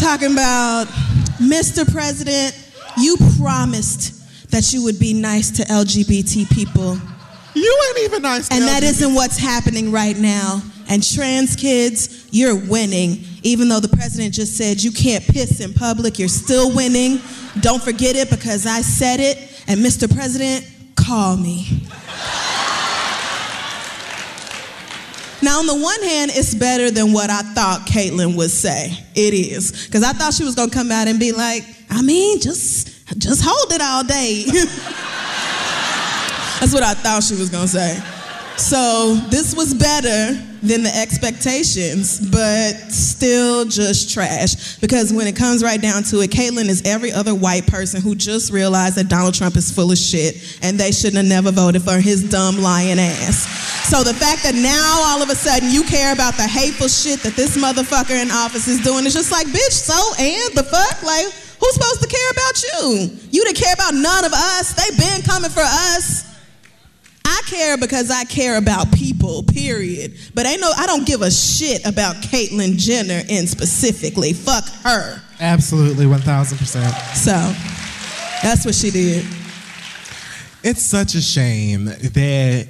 S3: Talking about, Mr. President, you promised that you would be nice to LGBT people.
S2: You ain't even nice to
S3: And
S2: LGBT.
S3: that isn't what's happening right now. And trans kids, you're winning. Even though the president just said you can't piss in public, you're still winning. Don't forget it because I said it. And Mr. President, call me. Now, on the one hand, it's better than what I thought Caitlyn would say. It is. Because I thought she was going to come out and be like, I mean, just hold it all day. That's what I thought she was going to say. So this was better than the expectations, but still just trash. Because when it comes right down to it, Caitlyn is every other white person who just realized that Donald Trump is full of shit and they shouldn't have never voted for his dumb lying ass. So the fact that now all of a sudden you care about the hateful shit that this motherfucker in office is doing is just like, bitch, so, and the fuck? Like, who's supposed to care about you? You didn't care about none of us. They been coming for us. I care because I care about people, period. But I don't give a shit about Caitlyn Jenner in specifically. Fuck her.
S2: Absolutely, 1,000%.
S3: So, that's what she did.
S2: It's such a shame that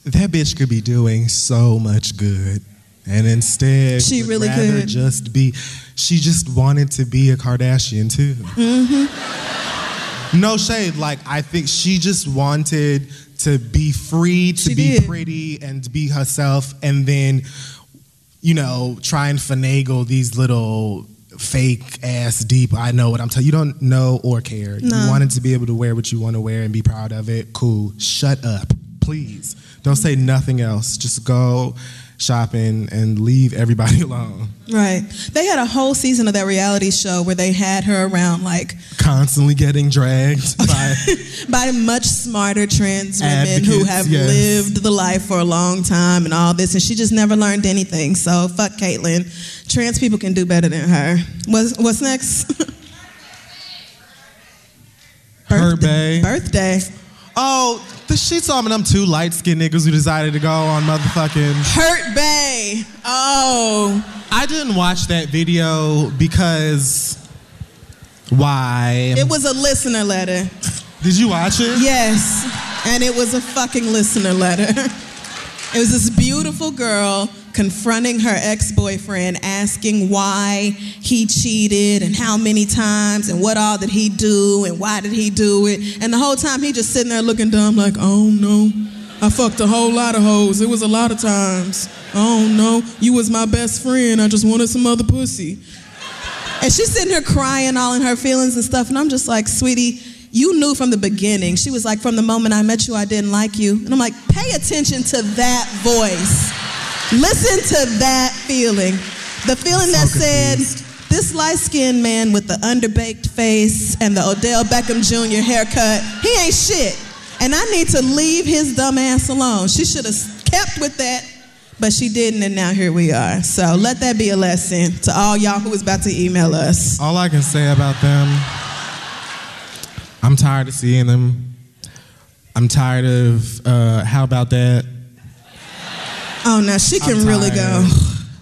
S2: that bitch could be doing so much good. And instead,
S3: she
S2: would
S3: really
S2: rather
S3: could.
S2: She just wanted to be a Kardashian too. Mm-hmm. No shade. Like, I think she just wanted to be free, to be pretty, and to be herself, and then, try and finagle these little fake ass deep. I know what I'm telling you. You don't know or care. No. You wanted to be able to wear what you want to wear and be proud of it. Cool. Shut up, please. Don't say nothing else. Just go shopping and leave everybody alone.
S3: Right. They had a whole season of that reality show where they had her around like
S2: constantly getting dragged
S3: by much smarter trans women who have lived the life for a long time and all this, and she just never learned anything. So fuck Caitlyn. Trans people can do better than her. What's next? Birthday.
S2: Oh, she saw me them two light-skinned niggas who decided to go on motherfucking
S3: Hurt Bay. Oh.
S2: I didn't watch that video because why?
S3: It was a listener letter.
S2: Did you watch it?
S3: Yes. And it was a fucking listener letter. It was this beautiful girl confronting her ex-boyfriend, asking why he cheated and how many times and what all did he do and why did he do it. And the whole time he just sitting there looking dumb like, oh no, I fucked a whole lot of hoes. It was a lot of times. Oh no, you was my best friend. I just wanted some other pussy. And she's sitting here crying all in her feelings and stuff. And I'm just like, sweetie, you knew from the beginning. She was like, from the moment I met you, I didn't like you. And I'm like, pay attention to that voice. Listen to that feeling. The feeling that said, this light-skinned man with the underbaked face and the Odell Beckham Jr. haircut, he ain't shit. And I need to leave his dumb ass alone. She should have kept with that, but she didn't, and now here we are. So let that be a lesson to all y'all who was about to email us.
S2: All I can say about them, I'm tired of seeing them. I'm tired of, how about that?
S3: Oh, no, she can really go.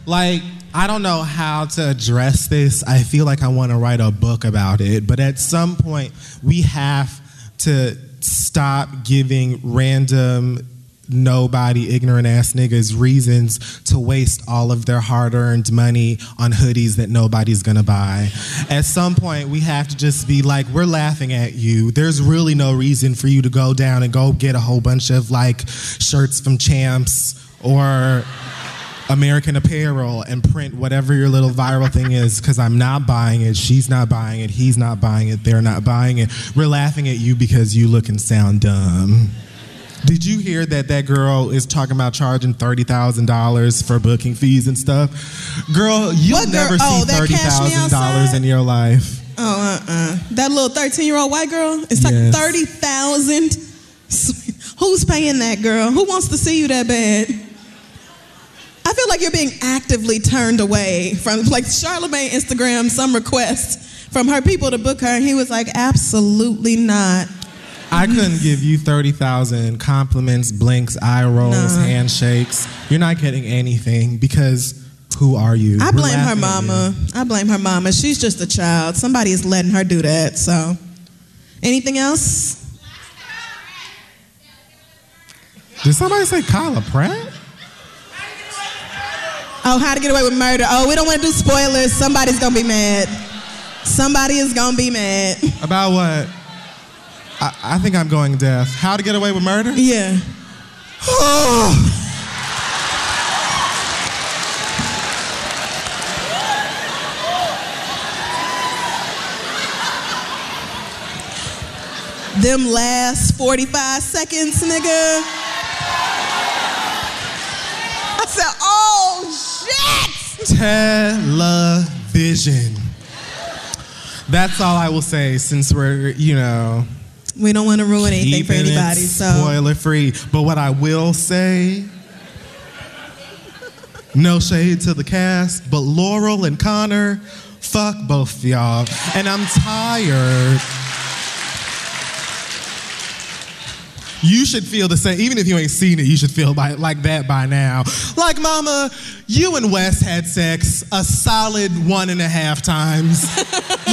S2: Like, I don't know how to address this. I feel like I want to write a book about it. But at some point, we have to stop giving random, nobody, ignorant-ass niggas reasons to waste all of their hard-earned money on hoodies that nobody's going to buy. At some point, we have to just be like, we're laughing at you. There's really no reason for you to go down and go get a whole bunch of, like, shirts from Champs or American Apparel and print whatever your little viral thing is, because I'm not buying it, she's not buying it, he's not buying it, they're not buying it. We're laughing at you because you look and sound dumb. Did you hear that girl is talking about charging $30,000 for booking fees and stuff? Girl, you'll never see $30,000 in your life.
S3: That little 13-year-old white girl? It's like $30,000. Who's paying that, girl? Who wants to see you that bad? I feel like you're being actively turned away from, like, Charlamagne Instagrammed some request from her people to book her, and he was like, absolutely not.
S2: I couldn't give you 30,000 compliments, blinks, eye rolls, handshakes. You're not getting anything because who are you?
S3: I blame her mama. She's just a child. Somebody is letting her do that, so. Anything else?
S2: Did somebody say Kyla Pratt?
S3: Oh, How to Get Away with Murder. Oh, we don't want to do spoilers. Somebody's going to be mad. Somebody is going to be mad.
S2: About what? I think I'm going deaf. How to Get Away with Murder?
S3: Yeah. Them last 45 seconds, nigga. I said, oh.
S2: television. That's all I will say since we're,
S3: We don't want to ruin anything for
S2: keeping it
S3: anybody. So
S2: spoiler free. But what I will say, no shade to the cast, but Laurel and Connor, fuck both of y'all. And I'm tired. You should feel the same. Even if you ain't seen it, you should feel like that by now. Like, mama, you and Wes had sex a solid 1.5 times.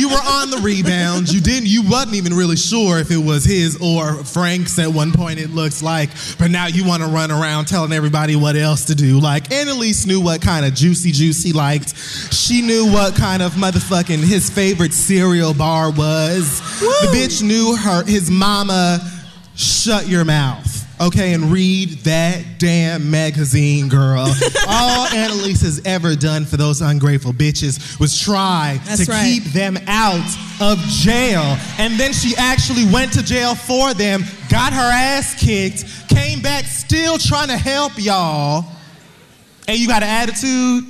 S2: You were on the rebound. You wasn't even really sure if it was his or Frank's at one point, it looks like. But now you want to run around telling everybody what else to do. Like, Annalise knew what kind of juicy juice he liked. She knew what kind of motherfucking his favorite cereal bar was. Woo. The bitch knew his mama. Shut your mouth, okay, and read that damn magazine, girl. All Annalise has ever done for those ungrateful bitches was try keep them out of jail. And then she actually went to jail for them, got her ass kicked, came back still trying to help y'all. And you got an attitude?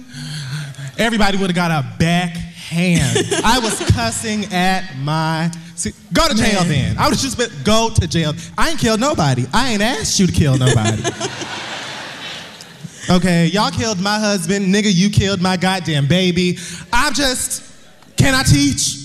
S2: Everybody would have got a backhand. I was cussing at my... go to jail then. I would have just been, go to jail. I ain't killed nobody. I ain't asked you to kill nobody. Okay, y'all killed my husband. Nigga, you killed my goddamn baby. Can I teach?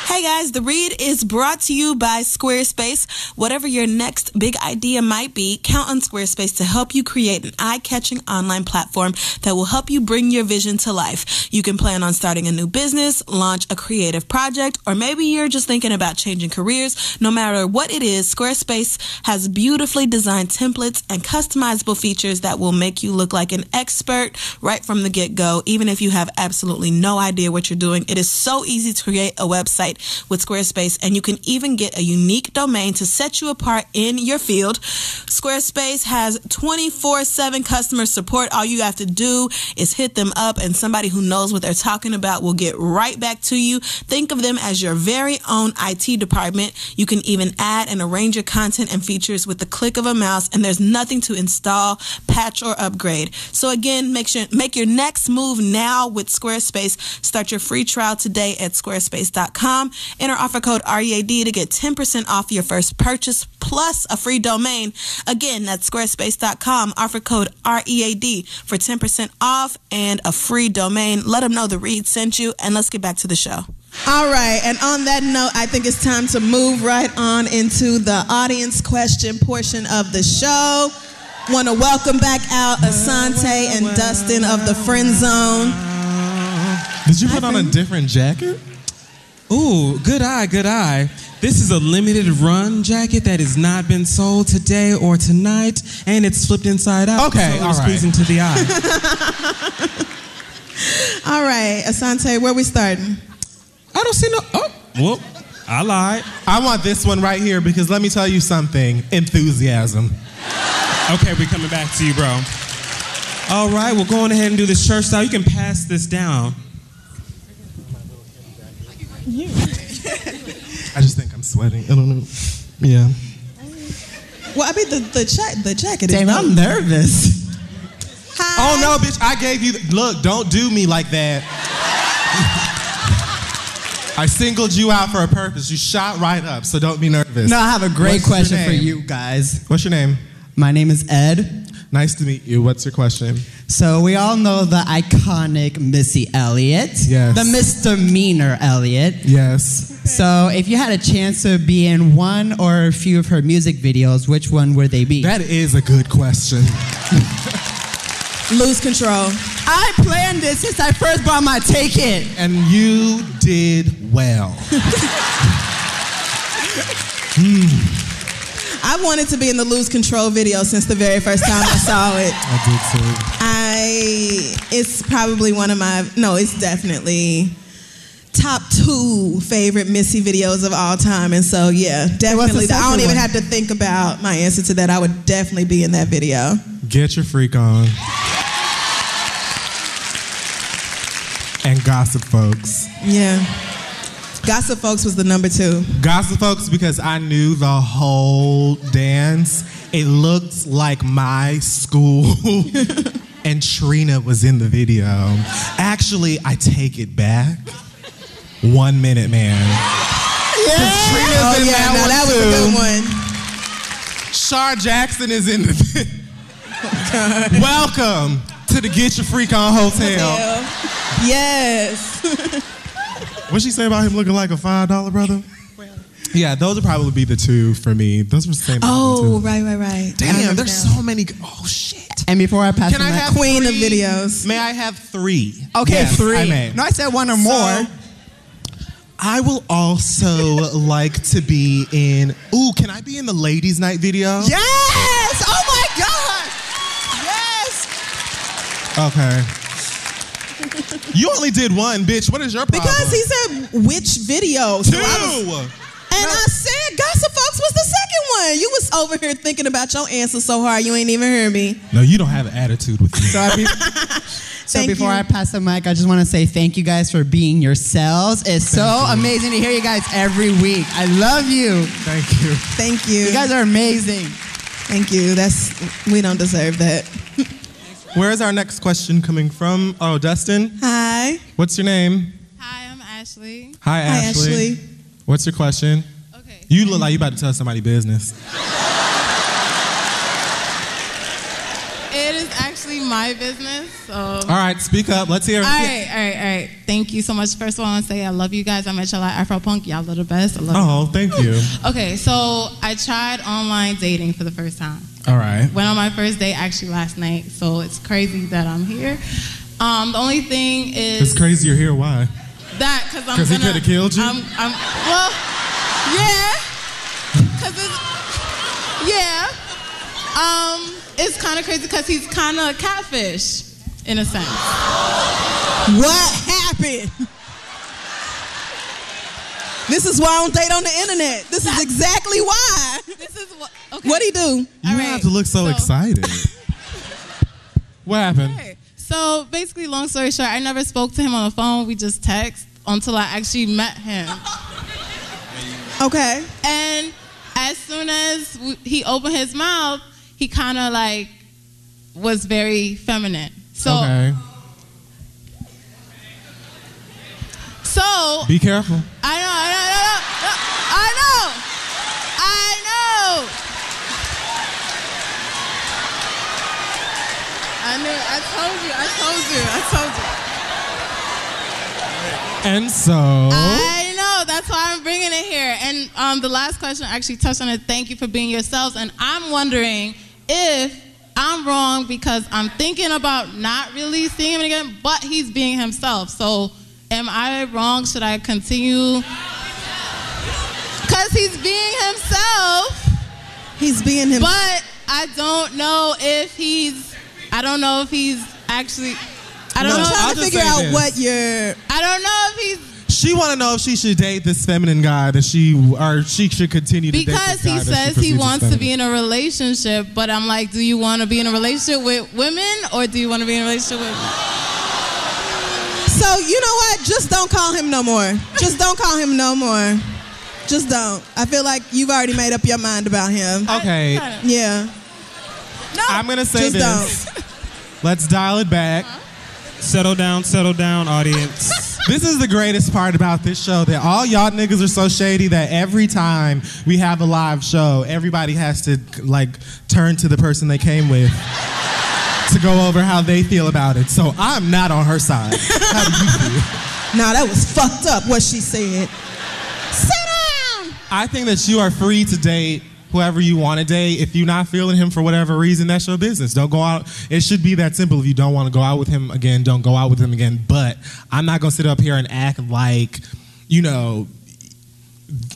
S3: Hey guys, The Read is brought to you by Squarespace. Whatever your next big idea might be, count on Squarespace to help you create an eye-catching online platform that will help you bring your vision to life. You can plan on starting a new business, launch a creative project, or maybe you're just thinking about changing careers. No matter what it is, Squarespace has beautifully designed templates and customizable features that will make you look like an expert right from the get-go, even if you have absolutely no idea what you're doing. It is so easy to create a website with Squarespace, and you can even get a unique domain to set you apart in your field. Squarespace has 24/7 customer support. All you have to do is hit them up, and somebody who knows what they're talking about will get right back to you. Think of them as your very own IT department. You can even add and arrange your content and features with the click of a mouse, and there's nothing to install, patch, or upgrade. So again, make your next move now with Squarespace. Start your free trial today at squarespace.com. Enter offer code READ to get 10% off your first purchase plus a free domain. Again, that's squarespace.com. Offer code READ for 10% off and a free domain. Let them know The Read sent you, and let's get back to the show. All right, and on that note, I think it's time to move right on into the audience question portion of the show. Want to welcome back out Asante and Dustin of the Friend Zone.
S2: Did you put on a different jacket?
S4: Ooh, good eye, good eye. This is a limited run jacket that has not been sold today or tonight, and it's flipped inside out.
S2: Okay,
S4: so
S2: all
S4: it's
S2: right.
S4: squeezing to the eye.
S3: All right, Asante, where we starting?
S4: I don't see no, well, I lied.
S2: I want this one right here because let me tell you something, enthusiasm.
S4: Okay, we're coming back to you, bro. All right, we'll go on ahead and do this church style. You can pass this down.
S2: I just think I'm sweating. I don't know. Yeah.
S3: Well, I mean, the jacket is...
S5: Damn, I'm nervous.
S3: Hi.
S2: Oh, no, bitch, I gave you... Look, don't do me like that. I singled you out for a purpose. You shot right up, so don't be nervous.
S5: No, I have a great
S2: What's
S5: question
S2: your
S5: for
S2: name?
S5: you guys.
S2: What's your name?
S5: My name is Ed.
S2: Nice to meet you. What's your question?
S5: So we all know the iconic Missy Elliott.
S2: Yes.
S5: The misdemeanor Elliott.
S2: Yes.
S5: So if you had a chance to be in one or a few of her music videos, which one would they be?
S2: That is a good question.
S3: Lose control.
S5: I planned this since I first bought my ticket.
S2: And you did well.
S3: I wanted to be in the Lose Control video since the very first time I saw it.
S2: I did too.
S3: It's probably one of my, no, it's definitely top 2 favorite Missy videos of all time. And so, yeah, definitely. I don't even have to think about my answer to that. I would definitely be in that video.
S2: Get your freak on. And Gossip Folks.
S3: Yeah. Gossip Folks was the number 2.
S2: Gossip Folks because I knew the whole dance. It looked like my school. and Trina was in the video. Actually, I take it back. 1 Minute Man.
S3: Yeah.
S2: Trina's in
S3: that was
S2: too.
S3: a good one.
S2: Shar Jackson is in the Welcome to the Get Your Freak On Hotel.
S3: Yes.
S2: What'd she say about him looking like a $5 brother? Yeah, those would probably be the two for me. Those were the same.
S3: Oh, right.
S2: Damn, there's so many. Oh, shit.
S5: And before I pass
S2: Can
S5: the
S2: I
S5: mic,
S2: have
S3: Queen of
S2: three?
S3: videos.
S2: May I have 3?
S5: okay,
S2: Yes,
S5: 3.
S2: I may.
S5: No, I said 1 or more.
S2: So, I will also like to be in. Ooh, can I be in the Ladies' Night video?
S5: Yes! Oh my God! Yes!
S2: Okay. You only did 1, bitch. What is your problem?
S3: Because he said which video.
S2: 2.
S3: So I said Gossip Folks was the second one. You was over here thinking about your answer so hard you ain't even hear me.
S2: No, you don't have an attitude with me.
S5: So before
S3: you.
S5: I pass the mic, I just want to say thank you guys for being yourselves. It's so amazing to hear you guys every week. I love you.
S2: Thank you.
S3: Thank you.
S5: You guys are amazing.
S3: Thank you. We don't deserve that.
S2: Where is our next question coming from? Oh, Dustin.
S3: Hi.
S2: What's your name?
S6: Hi, I'm Ashley.
S2: Hi, Ashley. What's your question?
S6: Okay.
S2: You look like you about to tell somebody business.
S6: It is actually my business, so.
S2: All right, speak up. Let's hear it.
S6: All right. Thank you so much. First of all, I want to say I love you guys. I met y'all at Afropunk. Y'all are the best. I love you.
S2: Oh, thank you.
S6: Okay, so I tried online dating for the first time.
S2: All right.
S6: Went on my first date actually last night, so it's crazy that I'm here. The only thing is
S2: It's crazy you're here. Why?
S6: that because I'm
S2: 'Cause he
S6: gonna-
S2: coulda killed you?
S6: Well, yeah, because it's kind of crazy because he's kind of catfish in a sense.
S3: What happened? This is why I don't date on the internet. This is exactly why.
S6: This is what. Okay.
S3: What'd he do?
S2: You have to look so excited. What happened?
S6: Okay. So basically, long story short, I never spoke to him on the phone. We just text until I actually met him.
S3: Okay.
S6: And as soon as he opened his mouth, he kind of like was very feminine. So,
S2: Okay.
S6: so
S2: Be careful.
S6: I know. I told you.
S2: And so.
S6: I know. That's why I'm bringing it here. And the last question actually touched on it. Thank you for being yourselves. And I'm wondering if I'm wrong because I'm thinking about not really seeing him again, but he's being himself. So am I wrong? Should I continue? Because he's being himself.
S3: He's being himself.
S6: But I don't know if he's actually. I don't
S3: I'm
S6: know.
S3: trying to figure out what
S6: I don't know if he's.
S2: She want to know if she should date this feminine guy that she should continue to date
S6: Because
S2: this guy
S6: he
S2: that
S6: says he
S2: perceives as
S6: wants to
S2: feminine.
S6: be in a relationship, but I'm like, do you want to be in a relationship with women or do you want to be in a relationship with?
S3: So you know what? Just don't call him no more. Just don't call him no more. Just don't. I feel like you've already made up your mind about him.
S2: Okay.
S3: Yeah.
S6: No.
S2: I'm gonna say
S3: Just
S2: this. Let's dial it back.
S4: Settle down, audience.
S2: This is the greatest part about this show, that all y'all niggas are so shady that every time we have a live show, everybody has to like turn to the person they came with to go over how they feel about it. So I'm not on her side. How do you feel?
S3: Nah, that was fucked up what she said. Sit down.
S2: I think that you are free to date whoever you want to date. If you're not feeling him for whatever reason, that's your business. Don't go out. It should be that simple. If you don't want to go out with him again, don't go out with him again. But I'm not going to sit up here and act like, you know,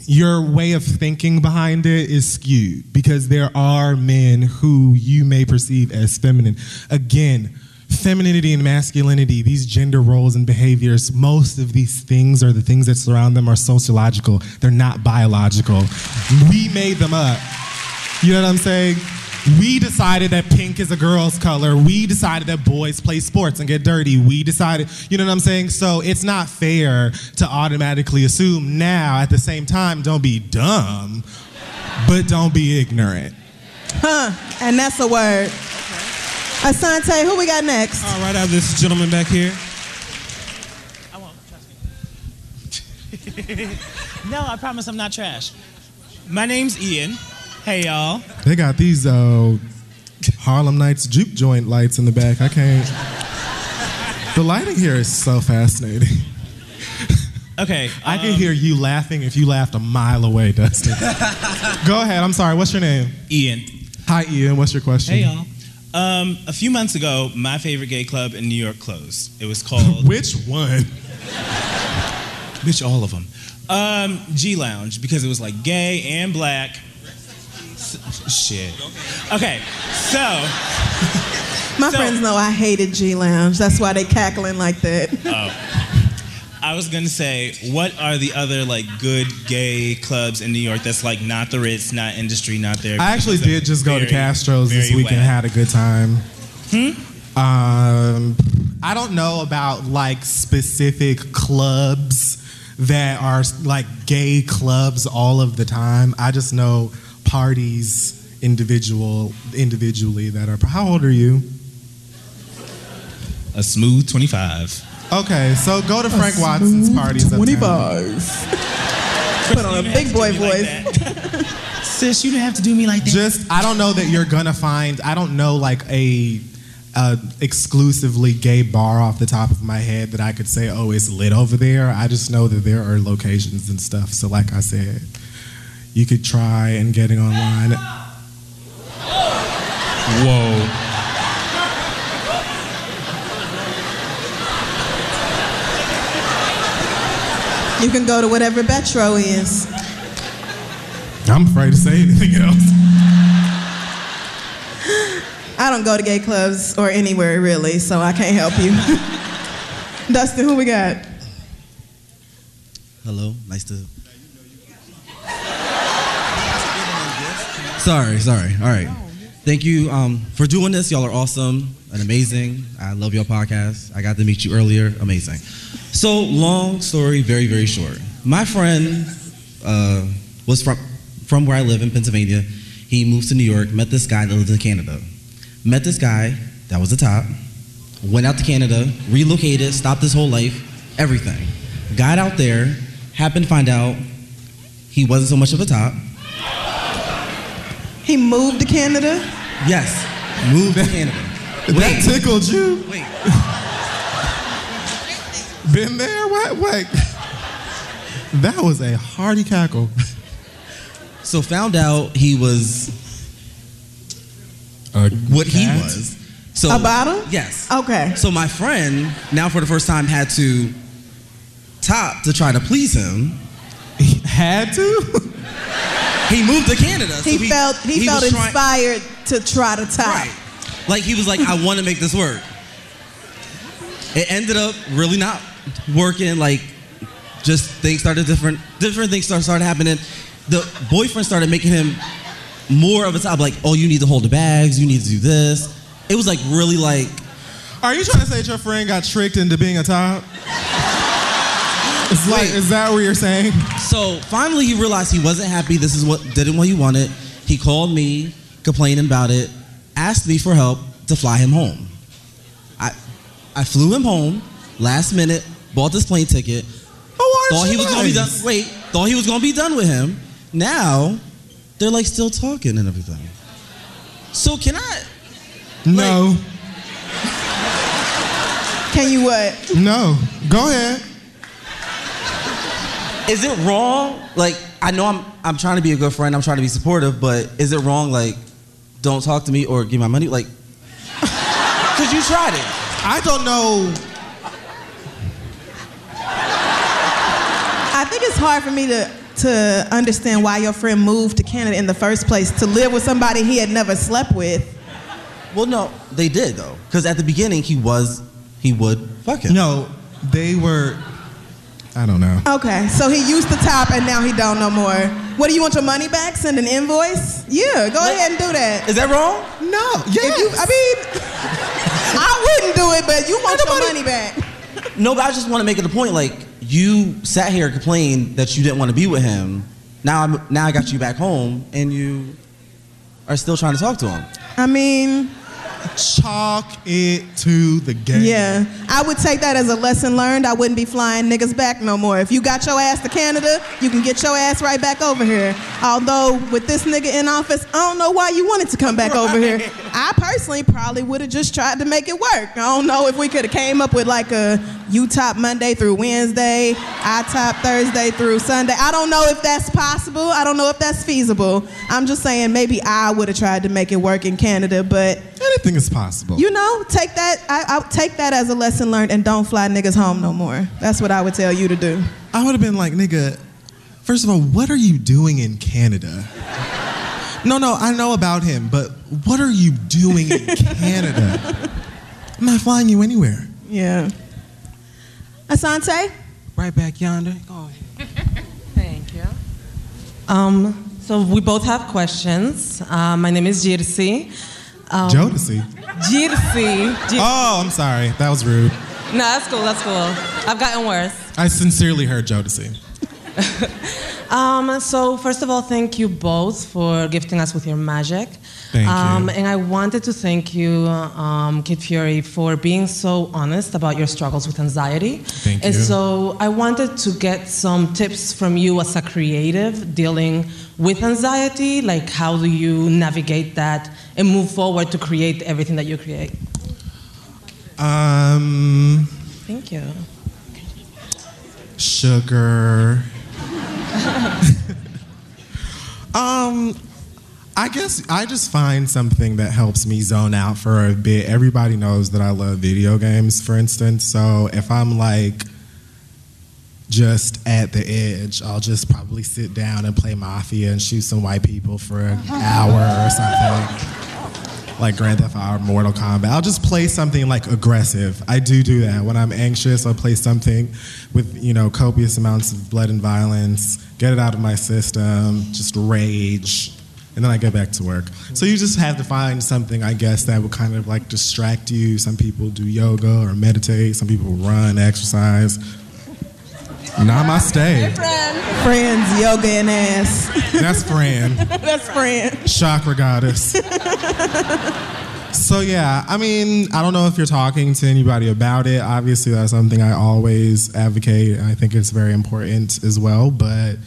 S2: your way of thinking behind it is skewed, because there are men who you may perceive as feminine. Again, femininity and masculinity, these gender roles and behaviors, most of these things or the things that surround them are sociological. They're not biological. We made them up. You know what I'm saying? We decided that pink is a girl's color. We decided that boys play sports and get dirty. We decided, you know what I'm saying? So it's not fair to automatically assume. Now, at the same time, don't be dumb, but don't be ignorant.
S3: Huh. And that's a word. Asante, who we got next?
S4: All right, I have this gentleman back here.
S7: I won't, trust me. No, I promise I'm not trash. My name's Ian. Hey, y'all.
S2: They got these Harlem Nights juke joint lights in the back. I can't. The lighting here is so fascinating.
S7: Okay.
S2: I can hear you laughing if you laughed a mile away, Dustin. Go ahead. I'm sorry. What's your name?
S7: Ian.
S2: Hi, Ian. What's your question?
S7: Hey, y'all. A few months ago, my favorite gay club in New York closed. It was called...
S2: Which one?
S7: Bitch, all of them. G Lounge, because it was like gay and black. Shit. Okay, so...
S3: My friends know I hated G Lounge. That's why they cackling like that.
S7: Oh. I was gonna say, what are the other like good gay clubs in New York that's like not the Ritz, not Industry, not there?
S2: I actually did just go to Castro's this weekend and had a good time. I don't know about like specific clubs that are like gay clubs all of the time. I just know parties individually that are. How old are you?
S7: A smooth 25.
S2: Okay, so go to Frank Watson's parties.
S3: 25. Put on a big boy voice.
S7: Sis, you didn't have to do me like that.
S2: Just, I don't know that you're gonna find. I don't know like a exclusively gay bar off the top of my head that I could say, oh, it's lit over there. I just know that there are locations and stuff. So, like I said, you could try and get it online.
S7: Whoa.
S3: You can go to whatever Betro is.
S2: I'm afraid to say anything else.
S3: I don't go to gay clubs or anywhere really, so I can't help you. Dustin, who we got?
S8: Hello, nice to... Sorry. All right. Thank you for doing this. Y'all are awesome and amazing. I love your podcast. I got to meet you earlier. Amazing. So, long story, very, very short. My friend was from where I live in Pennsylvania. He moved to New York, met this guy that lived in Canada. Met this guy, that was the top, went out to Canada, relocated, stopped his whole life, everything. Got out there, happened to find out he wasn't so much of a top.
S3: He moved to Canada?
S8: Yes, moved to Canada.
S2: That tickled you?
S8: Wait.
S2: Been there? What? Wait. That was a hearty cackle.
S8: So found out he was what he was. So
S3: a bottom?
S8: Yes.
S3: Okay.
S8: So my friend, now for the first time, had to top to try to please him.
S2: He had to?
S8: He moved to Canada. So
S3: he felt inspired to try to top.
S8: Right. Like he was like, I want to make this work. It ended up really not working. Like, just things started different things started happening. The boyfriend started making him more of a top. Like, oh, you need to hold the bags. You need to do this. It was like really like.
S2: Are you trying to say that your friend got tricked into being a top? It's like, is that what you're saying?
S8: So finally, he realized he wasn't happy. This is what didn't what he wanted. He called me, complaining about it, asked me for help to fly him home. I flew him home last minute, bought this plane ticket. Thought he was gonna be done. Wait, thought he was gonna be done with him. Now they're like still talking and everything. So can I?
S2: No.
S3: Can you what?
S2: No. Go ahead.
S8: Is it wrong? Like, I know I'm trying to be a good friend. I'm trying to be supportive, but is it wrong? Like, don't talk to me or give my money. Like, cause you tried it.
S2: I don't know.
S3: I think it's hard for me to understand why your friend moved to Canada in the first place, to live with somebody he had never slept with.
S8: Well, no, they did though. Cause at the beginning he would fuck him.
S2: No, they were. I don't know.
S3: Okay, so he used to top and now he don't no more. What, do you want your money back? Send an invoice? Yeah, go ahead and do that.
S8: Is that wrong?
S2: No. Yes.
S3: I wouldn't do it, but you want your money back.
S8: No, but I just want to make it a point. Like, you sat here and complained that you didn't want to be with him. Now I got you back home and you are still trying to talk to him.
S3: I mean,
S2: Chalk it to the game.
S3: Yeah, I would take that as a lesson learned. I wouldn't be flying niggas back no more. If you got your ass to Canada, you can get your ass right back over here. Although with this nigga in office, I don't know why you wanted to come back over here. I personally probably would have just tried to make it work. I don't know if we could have came up with like a you top Monday through Wednesday, I top Thursday through Sunday. I don't know if that's possible. I don't know if that's feasible. I'm just saying maybe I would have tried to make it work in Canada, but
S2: anything is possible.
S3: you know, take that. I'll take that as a lesson learned, and don't fly niggas home no more. That's what I would tell you to do.
S2: I would have been like, nigga, first of all, what are you doing in Canada? No, I know about him, but what are you doing in Canada? I'm not flying you anywhere.
S3: Yeah. Asante?
S4: Right back yonder. Go ahead.
S9: Thank you. So we both have questions. My name is Jirsi.
S2: Jodeci.
S9: Jirsi.
S2: Oh, I'm sorry. That was rude.
S9: No, that's cool. I've gotten worse.
S2: I sincerely heard Jodeci.
S9: So first of all, thank you both for gifting us with your magic.
S2: Thank you.
S9: And I wanted to thank you, Kid Fury, for being so honest about your struggles with anxiety.
S2: Thank
S9: And
S2: you.
S9: so I wanted to get some tips from you as a creative dealing with anxiety. Like, how do you navigate that and move forward to create everything that you create? Thank you.
S2: Sugar. I guess I just find something that helps me zone out for a bit. Everybody knows that I love video games, for instance. So if I'm like just at the edge, I'll just probably sit down and play Mafia and shoot some white people for an hour or something. Like Grand Theft Auto, Mortal Kombat. I'll just play something like aggressive. I do that. When I'm anxious, I'll play something with, copious amounts of blood and violence, get it out of my system, just rage, and then I get back to work. So you just have to find something, I guess, that will kind of like distract you. Some people do yoga or meditate. Some people run, exercise. Namaste.
S3: Friends, yoga and ass.
S2: That's Fran.
S3: That's Fran.
S2: Chakra goddess. So yeah, I mean, I don't know if you're talking to anybody about it. Obviously, that's something I always advocate, and I think it's very important as well. But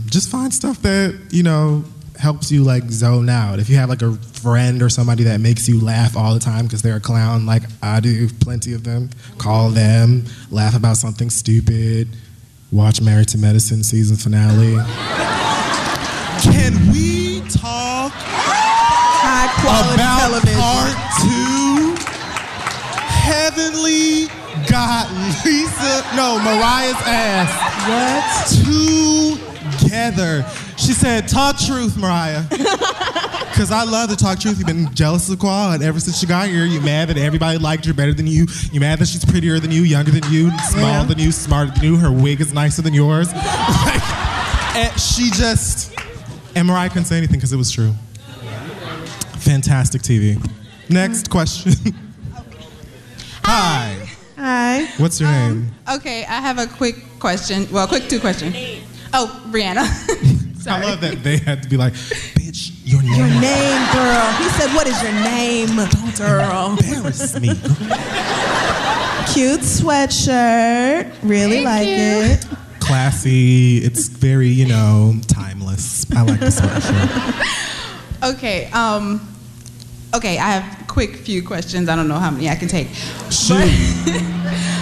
S2: just find stuff that, helps you like zone out. If you have like a friend or somebody that makes you laugh all the time because they're a clown, like I do, plenty of them, call them, laugh about something stupid, watch Married to Medicine season finale. Can we talk
S3: High quality
S2: about
S3: television.
S2: part 2? Heavenly got Mariah's ass. What? Together. She said, talk truth, Mariah. Because I love to talk truth. You've been jealous of Qual, and ever since she got here, you're mad that everybody liked her better than you. You're mad that she's prettier than you, younger than you, smaller than you, smarter than you. Her wig is nicer than yours. And she just... And Mariah couldn't say anything because it was true. Fantastic TV. Next question. Hi.
S3: Hi.
S2: What's your name?
S10: Okay, I have a quick question. Well, quick 2 questions. Oh, Brianna.
S2: I love that they had to be like, bitch, your name.
S3: Your name, girl. He said, what is your name, girl?
S2: Embarrass me.
S3: Cute sweatshirt. Really like it.
S2: Classy. It's very, timeless. I like the sweatshirt.
S10: Okay, okay, I have quick few questions. I don't know how many I can take.
S2: Shoot.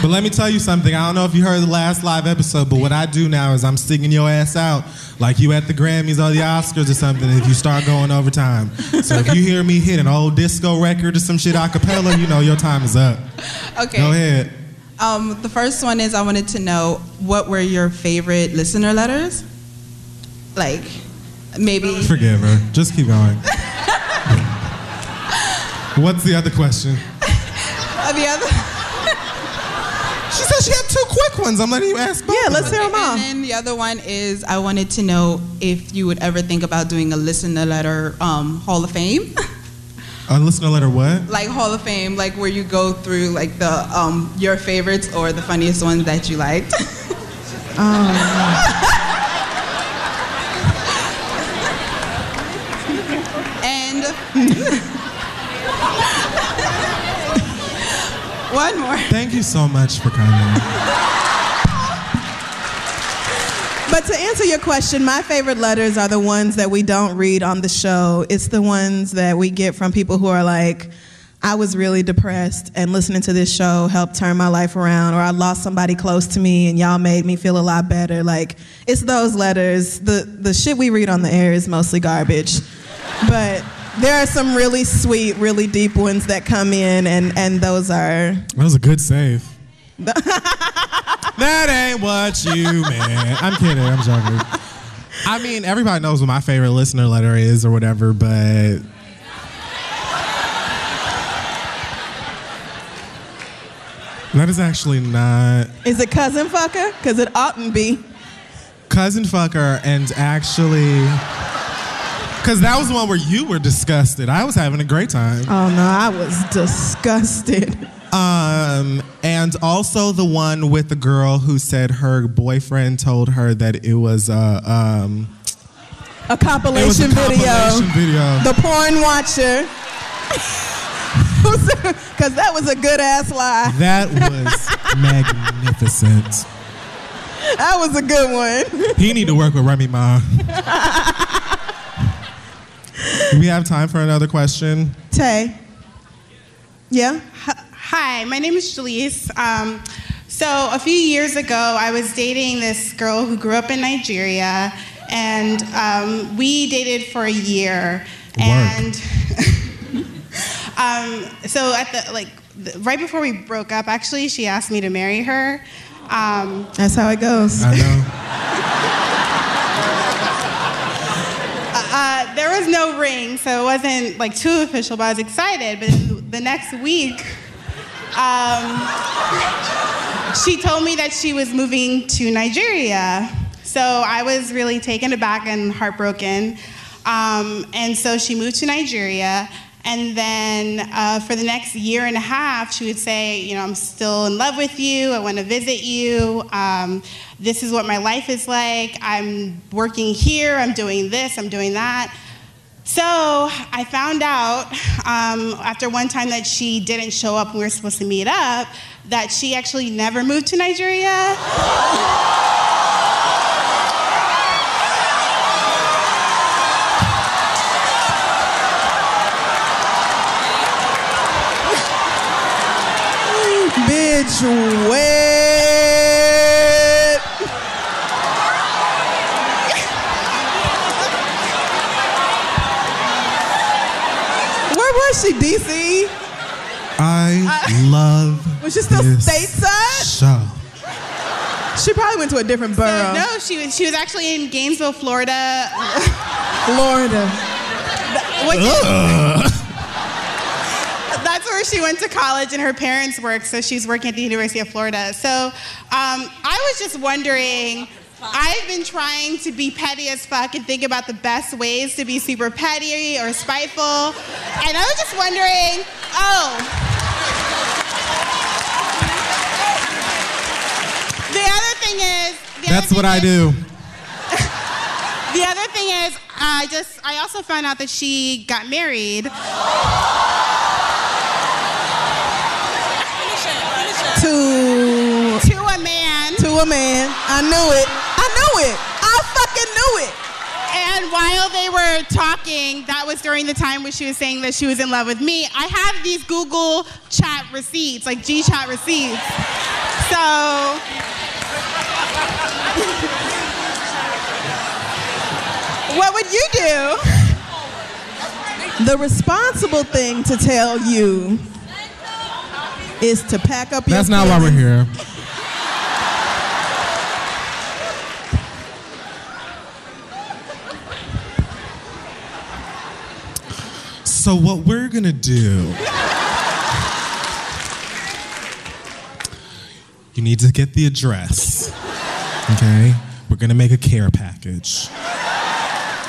S2: But let me tell you something. I don't know if you heard the last live episode, but what I do now is I'm singing your ass out like you at the Grammys or the Oscars or something if you start going over time. So if you hear me hit an old disco record or some shit a cappella, your time is up.
S10: Okay.
S2: Go ahead.
S10: The first one is I wanted to know what were your favorite listener letters? Like, maybe...
S2: Forgive her. Just keep going. What's the other question?
S10: The other...
S2: She said she had 2 quick ones. I'm letting you ask both.
S3: Yeah, let's hear them all.
S10: And then the other one is I wanted to know if you would ever think about doing a listener letter Hall of Fame.
S2: A listener letter what?
S10: Like Hall of Fame, like where you go through like the your favorites or the funniest ones that you liked. One more.
S2: Thank you so much for coming.
S3: But to answer your question, my favorite letters are the ones that we don't read on the show. It's the ones that we get from people who are like, I was really depressed and listening to this show helped turn my life around, or I lost somebody close to me and y'all made me feel a lot better. Like, it's those letters. The shit we read on the air is mostly garbage. But there are some really sweet, really deep ones that come in, and those are...
S2: That was a good save. That ain't what you meant. I'm kidding. I'm joking. I mean, everybody knows what my favorite listener letter is or whatever, but... That is actually not...
S3: Is it Cousin Fucker? Because it oughtn't be.
S2: Cousin Fucker, and actually... Because that was the one where you were disgusted. I was having a great time.
S3: Oh, no, I was disgusted.
S2: And also the one with the girl who said her boyfriend told her that it was a
S3: compilation video. The porn watcher. Because that was a good ass lie.
S2: That was magnificent.
S3: That was a good one.
S2: He need to work with Remy Ma. Do we have time for another question?
S3: Tay. Yeah?
S11: Hi, my name is Jalise. So a few years ago, I was dating this girl who grew up in Nigeria, and we dated for a year. And so at right before we broke up, actually, she asked me to marry her.
S3: That's how it goes.
S2: I know.
S11: There was no ring, so it wasn't like too official, but I was excited. But the next week, she told me that she was moving to Nigeria. So I was really taken aback and heartbroken. And so she moved to Nigeria. And then for the next year and a half, she would say, you know, I'm still in love with you. I want to visit you. This is what my life is like. I'm working here. I'm doing this. I'm doing that. So I found out after one time that she didn't show up when we were supposed to meet up, that she actually never moved to Nigeria.
S3: Bitch, wet. Where was she, DC?
S2: I love
S3: Was she still
S2: this
S3: stateside?
S2: show.
S3: She probably went to a different borough.
S11: No, she was actually in Gainesville, Florida.
S3: Florida.
S11: That's where she went to college and her parents work, so she's working at the University of Florida. So I was just wondering, I've been trying to be petty as fuck and think about the best ways to be super petty or spiteful. And I was just wondering, the other thing is...
S2: That's what I do.
S11: The other thing is, I also found out that she got married. To a man.
S3: To a man. I knew it. I fucking knew it.
S11: And while they were talking, that was during the time when she was saying that she was in love with me. I have these Google chat receipts, like G-chat receipts. So... what would you do?
S3: The responsible thing to tell you is to pack up your
S2: That's not why we're here. So what we're gonna do, you need to get the address, okay? We're gonna make a care package.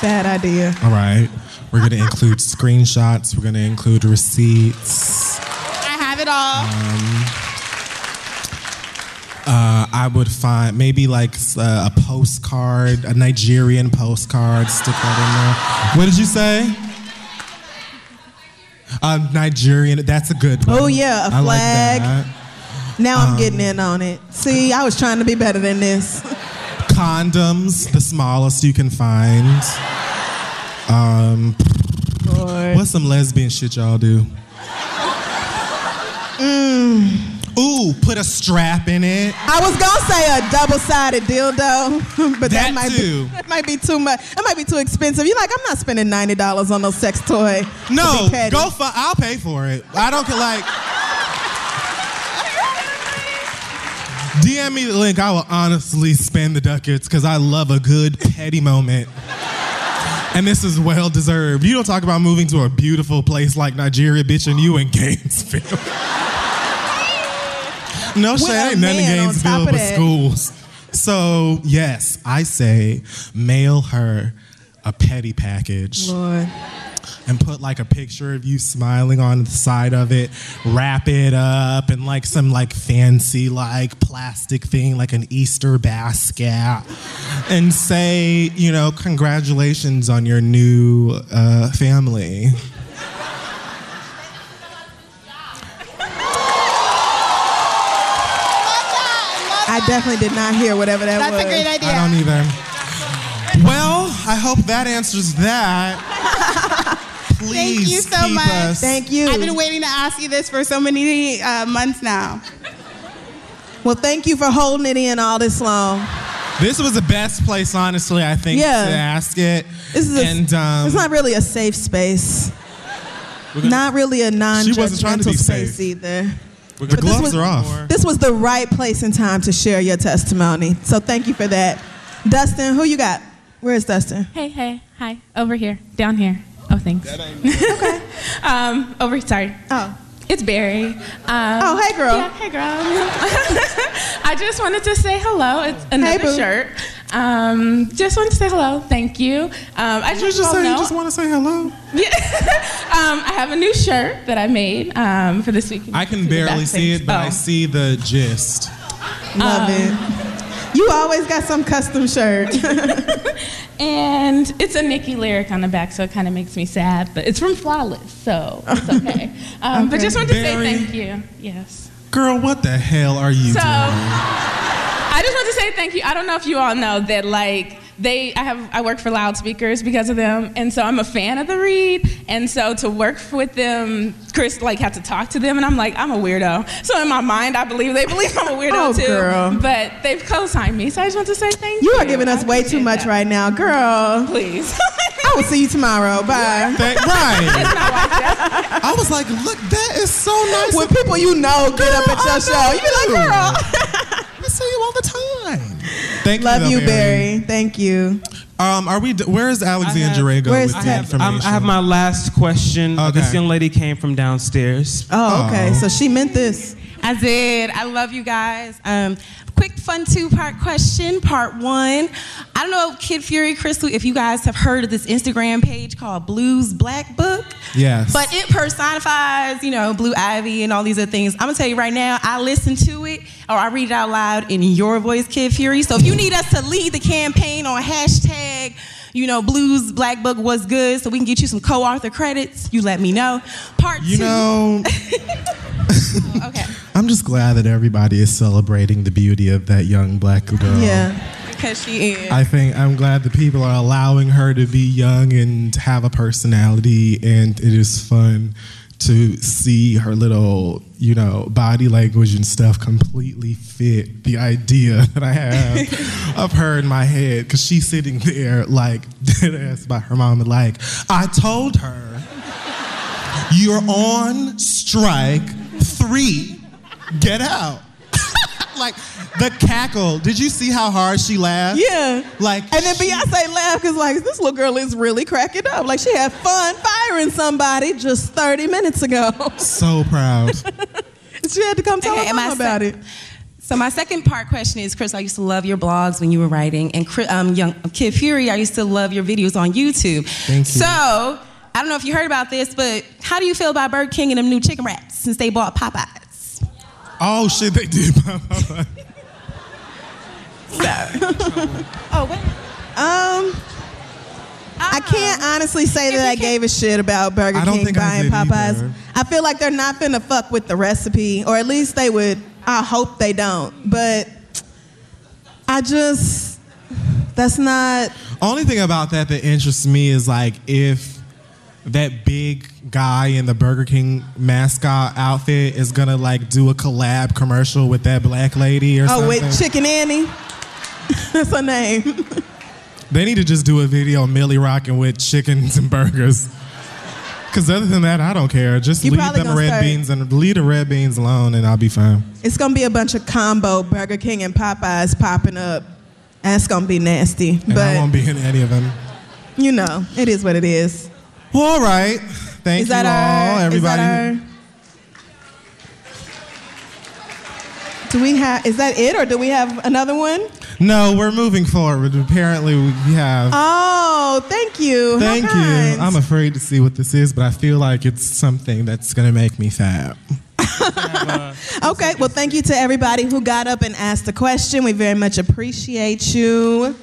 S3: Bad idea.
S2: All right. We're gonna include screenshots. We're gonna include receipts.
S11: I have it all.
S2: I would find maybe like a postcard, a Nigerian postcard, stick that in there. What did you say? Nigerian. That's a good one.
S3: Oh yeah, a
S2: I like
S3: flag.
S2: that.
S3: Now I'm getting in on it. See, I was trying to be better than this.
S2: Condoms, the smallest you can find. What's some lesbian shit y'all do? Ooh, put a strap in it.
S3: I was gonna say a double-sided dildo, but that might be too much. That might be too expensive. You're like, I'm not spending $90 on no sex toy.
S2: No, I'll pay for it. I don't care. Like, DM me the link. I will honestly spend the ducats because I love a good petty moment. And this is well deserved. You don't talk about moving to a beautiful place like Nigeria, bitch, and you in Gainesville. No shit, ain't nothing in Gainesville but schools. So, yes, I say mail her a petty package.
S3: Lord.
S2: And put like a picture of you smiling on the side of it, wrap it up in like some like fancy like plastic thing, like an Easter basket, and say, you know, congratulations on your new family.
S3: I definitely did not hear whatever that was.
S11: That's a great idea.
S2: I don't either. Well, I hope that answers that. Please
S11: Thank you so
S2: keep
S11: much.
S2: us.
S3: Thank you.
S11: I've been waiting to ask you this for so many months now.
S3: Well, thank you for holding it in all this long.
S2: This was the best place, honestly, I think, to ask it.
S3: This is it's not really a safe space. Not really a non-judgmental space either.
S2: The gloves are off.
S3: This was the right place and time to share your testimony. So thank you for that. Dustin, who you got? Where's Dustin?
S12: Hey, hi, over here, down here. Oh, thanks.
S3: Okay.
S12: Sorry.
S3: Oh.
S12: It's Barry.
S3: Oh, hey, girl.
S12: Yeah, hey, girl. I just wanted to say hello. It's another shirt. Just wanted to say hello. Thank you. I
S2: Did you just say you just want to say hello?
S12: Yeah. I have a new shirt that I made for this week.
S2: I can barely see it, but I see the gist.
S3: Love it. You always got some custom shirt.
S12: And it's a Nicki lyric on the back, so it kind of makes me sad. But it's from Flawless, so it's okay. But just wanted to say thank you. Yes.
S2: Girl, what the hell are you doing?
S12: I just want to say thank you. I don't know if you all know that, like, I work for Loudspeakers because of them, and so I'm a fan of the Read, and so to work with them, Chris had to talk to them, and I'm like, I'm a weirdo. So in my mind, they believe I'm a weirdo too.
S3: Girl.
S12: But they've co-signed me, so I just want to say thank you.
S3: You are giving us way too much right now, girl.
S12: Please.
S3: I will see you tomorrow. Bye.
S2: I was like, look, that is so nice.
S3: When people you know get up at your show, you be like, girl.
S2: I see you all the time. Thank
S3: Love
S2: you,
S3: you, Barry. Thank you.
S2: Where is Alexandra go with the information?
S4: I have my last question.
S2: Okay.
S4: This young lady came from downstairs.
S3: Oh, okay. So she meant this.
S13: I did. I love you guys. Quick, fun two-part question. Part one. I don't know, Kid Fury, Crystal, if you guys have heard of this Instagram page called Blues Black Book.
S2: Yes.
S13: But it personifies, Blue Ivy and all these other things. I'm going to tell you right now, I listen to it, or I read it out loud in your voice, Kid Fury. So if you need us to lead the campaign on hashtag, Blues Black Book was good, so we can get you some co-author credits, you let me know. Part two. Okay.
S2: I'm just glad that everybody is celebrating the beauty of that young black girl.
S3: Yeah.
S13: Because she is.
S2: I'm glad that people are allowing her to be young and have a personality, and it is fun to see her little, body language and stuff completely fit the idea that I have of her in my head. Because she's sitting there like dead ass by her mom, like, I told her, you're on strike 3. Get out. Like, the cackle. Did you see how hard she laughed?
S3: Yeah.
S2: Like,
S3: and then Beyonce laughed because, this little girl is really cracking up. Like, she had fun firing somebody just 30 minutes ago.
S2: So proud.
S3: She had to come tell her mom about it.
S13: So my second part question is, Chris, I used to love your blogs when you were writing, and young Kid Fury, I used to love your videos on YouTube.
S2: Thank you.
S13: So, I don't know if you heard about this, but how do you feel about Burger King and them new chicken wraps since they bought Popeyes?
S2: Oh, shit, they did.
S3: I can't honestly say that I gave a shit about Burger
S2: I don't
S3: King
S2: think I
S3: buying
S2: did
S3: Popeyes.
S2: either.
S3: I feel like they're not finna fuck with the recipe, or at least they would. I hope they don't. But that's not.
S2: Only thing about that interests me is like if that big guy in the Burger King mascot outfit is gonna like do a collab commercial with that black lady or something.
S3: Oh, with Chicken Annie. That's her name.
S2: They need to just do a video of Millie rocking with chickens and burgers. Because other than that, I don't care. Just leave them leave the red beans alone, and I'll be fine.
S3: It's gonna be a bunch of combo Burger King and Popeyes popping up. That's gonna be nasty.
S2: And
S3: but
S2: I won't be in any of them.
S3: You know, it is what it is.
S2: Well, all right. Thank you all, everybody.
S3: Is that it, or do we have another one?
S2: No, we're moving forward. Apparently, we have.
S3: Oh, thank you.
S2: Thank
S3: How kind.
S2: you. I'm afraid to see what this is, but I feel like it's something that's going to make me fat.
S3: Okay, well, thank you to everybody who got up and asked the question. We very much appreciate you.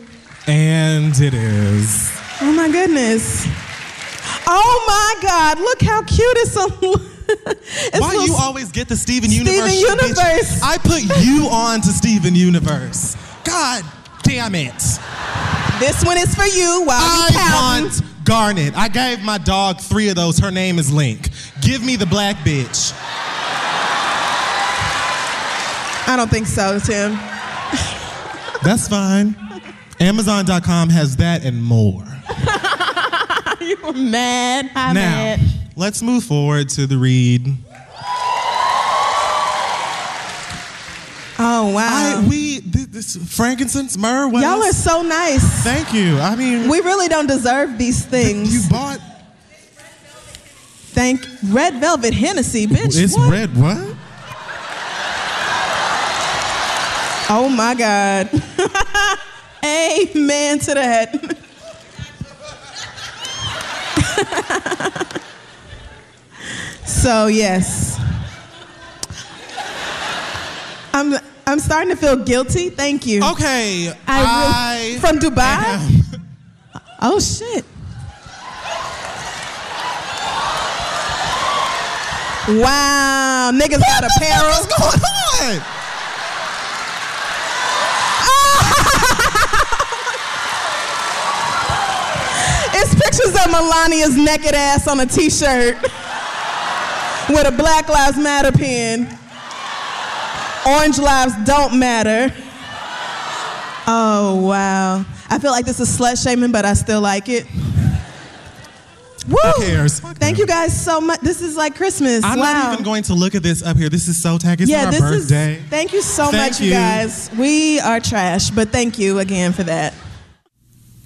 S2: And it is.
S3: Oh, my goodness. Oh, my God. Look how cute it's
S2: Why you always get the Steven Universe?
S3: Steven Universe.
S2: Bitch? I put you on to Steven Universe. God damn it.
S3: This one is for you while we
S2: I want Garnet. I gave my dog 3 of those. Her name is Link. Give me the black bitch.
S3: I don't think so, Tim.
S2: That's fine. Amazon.com has that and more.
S3: You were mad. I'm
S2: now,
S3: mad.
S2: let's move forward to the read.
S3: Oh, wow.
S2: This frankincense, myrrh, what
S3: Y'all
S2: else?
S3: are so nice.
S2: Thank you. I mean,
S3: we really don't deserve these things.
S2: You bought.
S3: Red Velvet Hennessy, bitch.
S2: It's
S3: what?
S2: red what?
S3: Oh my God. Amen to that. So yes. I'm starting to feel guilty. Thank you.
S2: Okay.
S3: From Dubai? Oh shit. Wow, niggas got apparel.
S2: What's going on?
S3: It's pictures of Melania's naked ass on a t-shirt with a Black Lives Matter pin. Orange lives don't matter. Oh, wow. I feel like this is slut shaming, but I still like it. Woo!
S2: Who cares?
S3: Thank you guys so much. This is like Christmas.
S2: I'm not even going to look at this up here. This is so tacky. It's our birthday.
S3: Thank you so much, you guys. We are trash, but thank you again for that.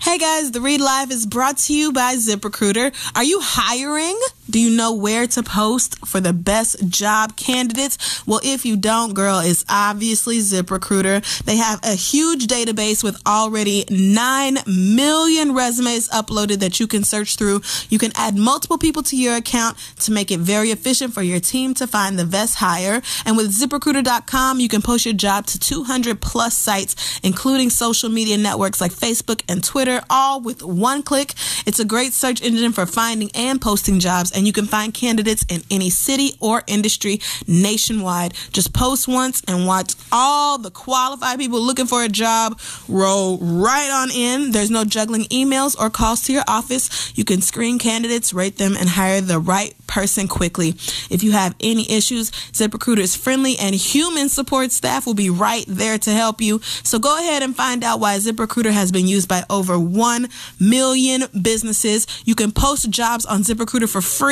S3: Hey guys, The Read Live is brought to you by ZipRecruiter. Are you hiring? Do you know where to post for the best job candidates? Well, if you don't, girl, it's obviously ZipRecruiter. They have a huge database with already 9 million resumes uploaded that you can search through. You can add multiple people to your account to make it very efficient for your team to find the best hire. And with ZipRecruiter.com, you can post your job to 200 plus sites, including social media networks like Facebook and Twitter, all with one click. It's a great search engine for finding and posting jobs, and you can find candidates in any city or industry nationwide. Just post once and watch all the qualified people looking for a job roll right on in. There's no juggling emails or calls to your office. You can screen candidates, rate them, and hire the right person quickly. If you have any issues, ZipRecruiter's friendly and human support staff will be right there to help you. So go ahead and find out why ZipRecruiter has been used by over 1 million businesses. You can post jobs on ZipRecruiter for free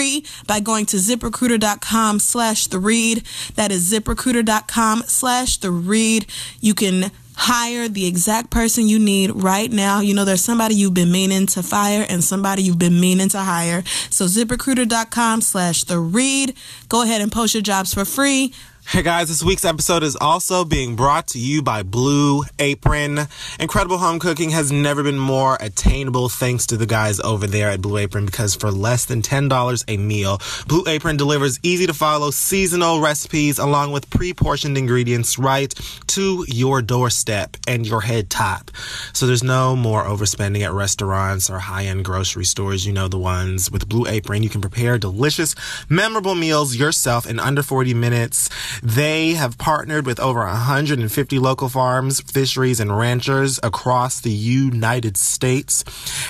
S3: by going to ZipRecruiter.com/theread. That is ZipRecruiter.com/theread. You can hire the exact person you need right now. You know, there's somebody you've been meaning to fire and somebody you've been meaning to hire. So ZipRecruiter.com/theread. Go ahead and post your jobs for free.
S1: Hey guys, this week's episode is also being brought to you by Blue Apron. Incredible home cooking has never been more attainable thanks to the guys over there at Blue Apron, because for less than $10 a meal, Blue Apron delivers easy to follow seasonal recipes along with pre-portioned ingredients right to your doorstep and your head top. So there's no more overspending at restaurants or high-end grocery stores. You know the ones. With Blue Apron, you can prepare delicious, memorable meals yourself in under 40 minutes. They have partnered with over 150 local farms, fisheries, and ranchers across the United States.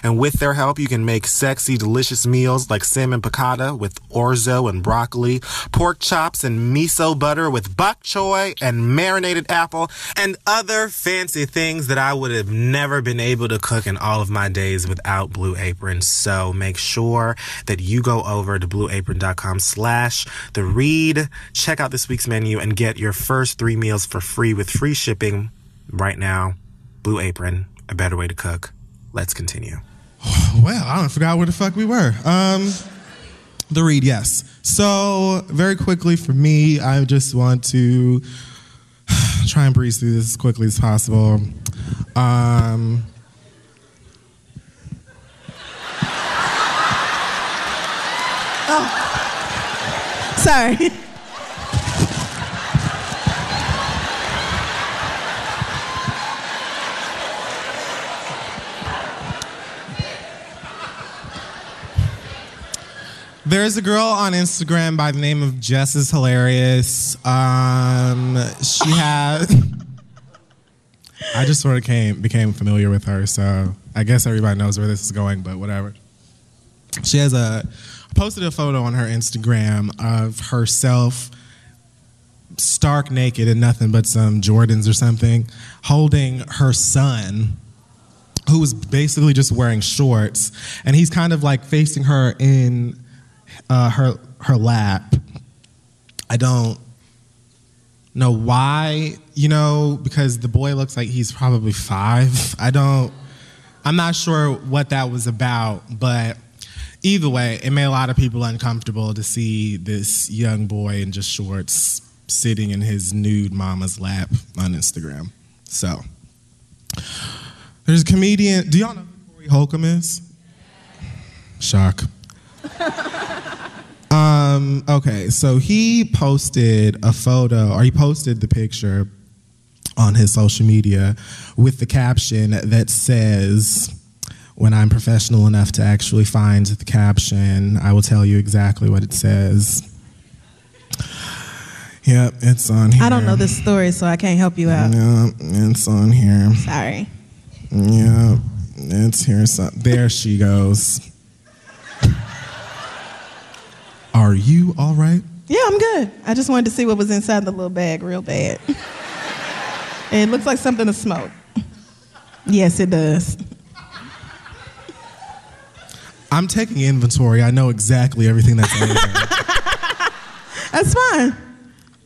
S1: And with their help, you can make sexy, delicious meals like salmon piccata with orzo and broccoli, pork chops and miso butter with bok choy and marinated apple, and other fancy things that I would have never been able to cook in all of my days without Blue Apron. So make sure that you go over to blueapron.com/theread. Check out this week's menu and get your first 3 meals for free with free shipping right now. Blue Apron, a better way to cook. Let's continue.
S2: Well, I forgot where the fuck we were. The read, yes. So very quickly for me, I just want to try and breeze through this as quickly as possible.
S3: Oh, sorry.
S2: There's a girl on Instagram by the name of Jess is Hilarious. She had... I just sort of became familiar with her, so I guess everybody knows where this is going, but whatever. She has posted a photo on her Instagram of herself stark naked in nothing but some Jordans or something, holding her son, who was basically just wearing shorts, and he's kind of like facing her in her lap. I don't know why, because the boy looks like he's probably 5. I'm not sure what that was about, but either way, it made a lot of people uncomfortable to see this young boy in just shorts sitting in his nude mama's lap on Instagram. So, there's a comedian. Do y'all know who Corey Holcomb is? Shock. Okay, so he posted a photo, or he posted the picture on his social media with the caption that says, when I'm professional enough to actually find the caption, I will tell you exactly what it says. Yep, it's on here.
S3: I don't know this story, so I can't help you out.
S2: Yep, it's on here.
S3: Sorry.
S2: Yep, it's here. So, there she goes. Are you all right?
S3: Yeah, I'm good. I just wanted to see what was inside the little bag real bad. It looks like something to smoke. Yes, it does.
S2: I'm taking inventory. I know exactly everything that's in there.
S3: That's fine.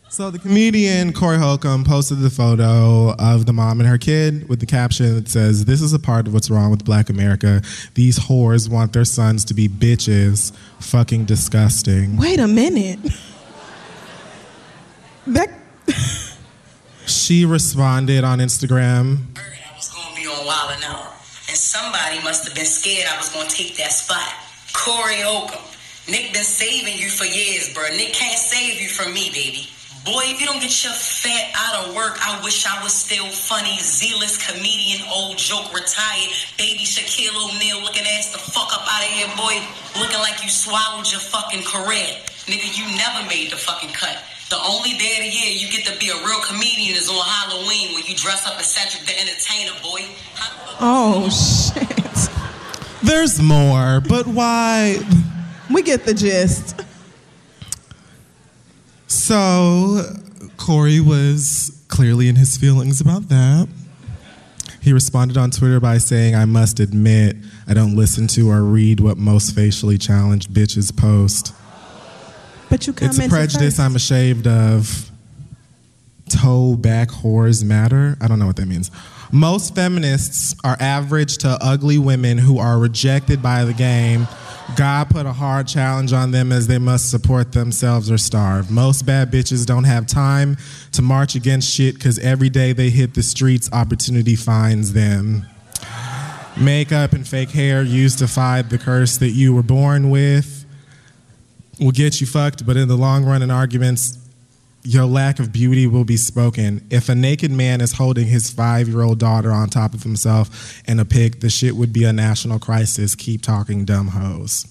S2: So the comedian Corey Holcomb posted the photo of the mom and her kid with the caption that says, "This is a part of what's wrong with Black America. These whores want their sons to be bitches. Fucking disgusting."
S3: Wait a minute.
S2: She responded on Instagram.
S14: I was going to be on Wild 'N Out, and somebody must have been scared I was going to take that spot. Corey Holcomb. Nick been saving you for years, bro. Nick can't save you from me, baby. Boy, if you don't get your fat out of work, I wish I was still funny, zealous comedian, old joke, retired, baby Shaquille O'Neal looking ass the fuck up out of here, boy. Looking like you swallowed your fucking career. Nigga, you never made the fucking cut. The only day of the year you get to be a real comedian is on Halloween when you dress up as Cedric the Entertainer, boy.
S3: Oh, shit.
S2: There's more, but why?
S3: We get the gist.
S2: So, Corey was clearly in his feelings about that. He responded on Twitter by saying, "I must admit, I don't listen to or read what most facially challenged bitches post.
S3: But you commented
S2: It's a prejudice
S3: first.
S2: I'm ashamed of. toe back whores matter. I don't know what that means. Most feminists are average to ugly women who are rejected by the game. God put a hard challenge on them as they must support themselves or starve. Most bad bitches don't have time to march against shit because every day they hit the streets, opportunity finds them. Makeup and fake hair used to fight the curse that you were born with will get you fucked, but in the long run in arguments, your lack of beauty will be spoken. If a naked man is holding his 5-year-old daughter on top of himself in a pic, the shit would be a national crisis. Keep talking, dumb hoes.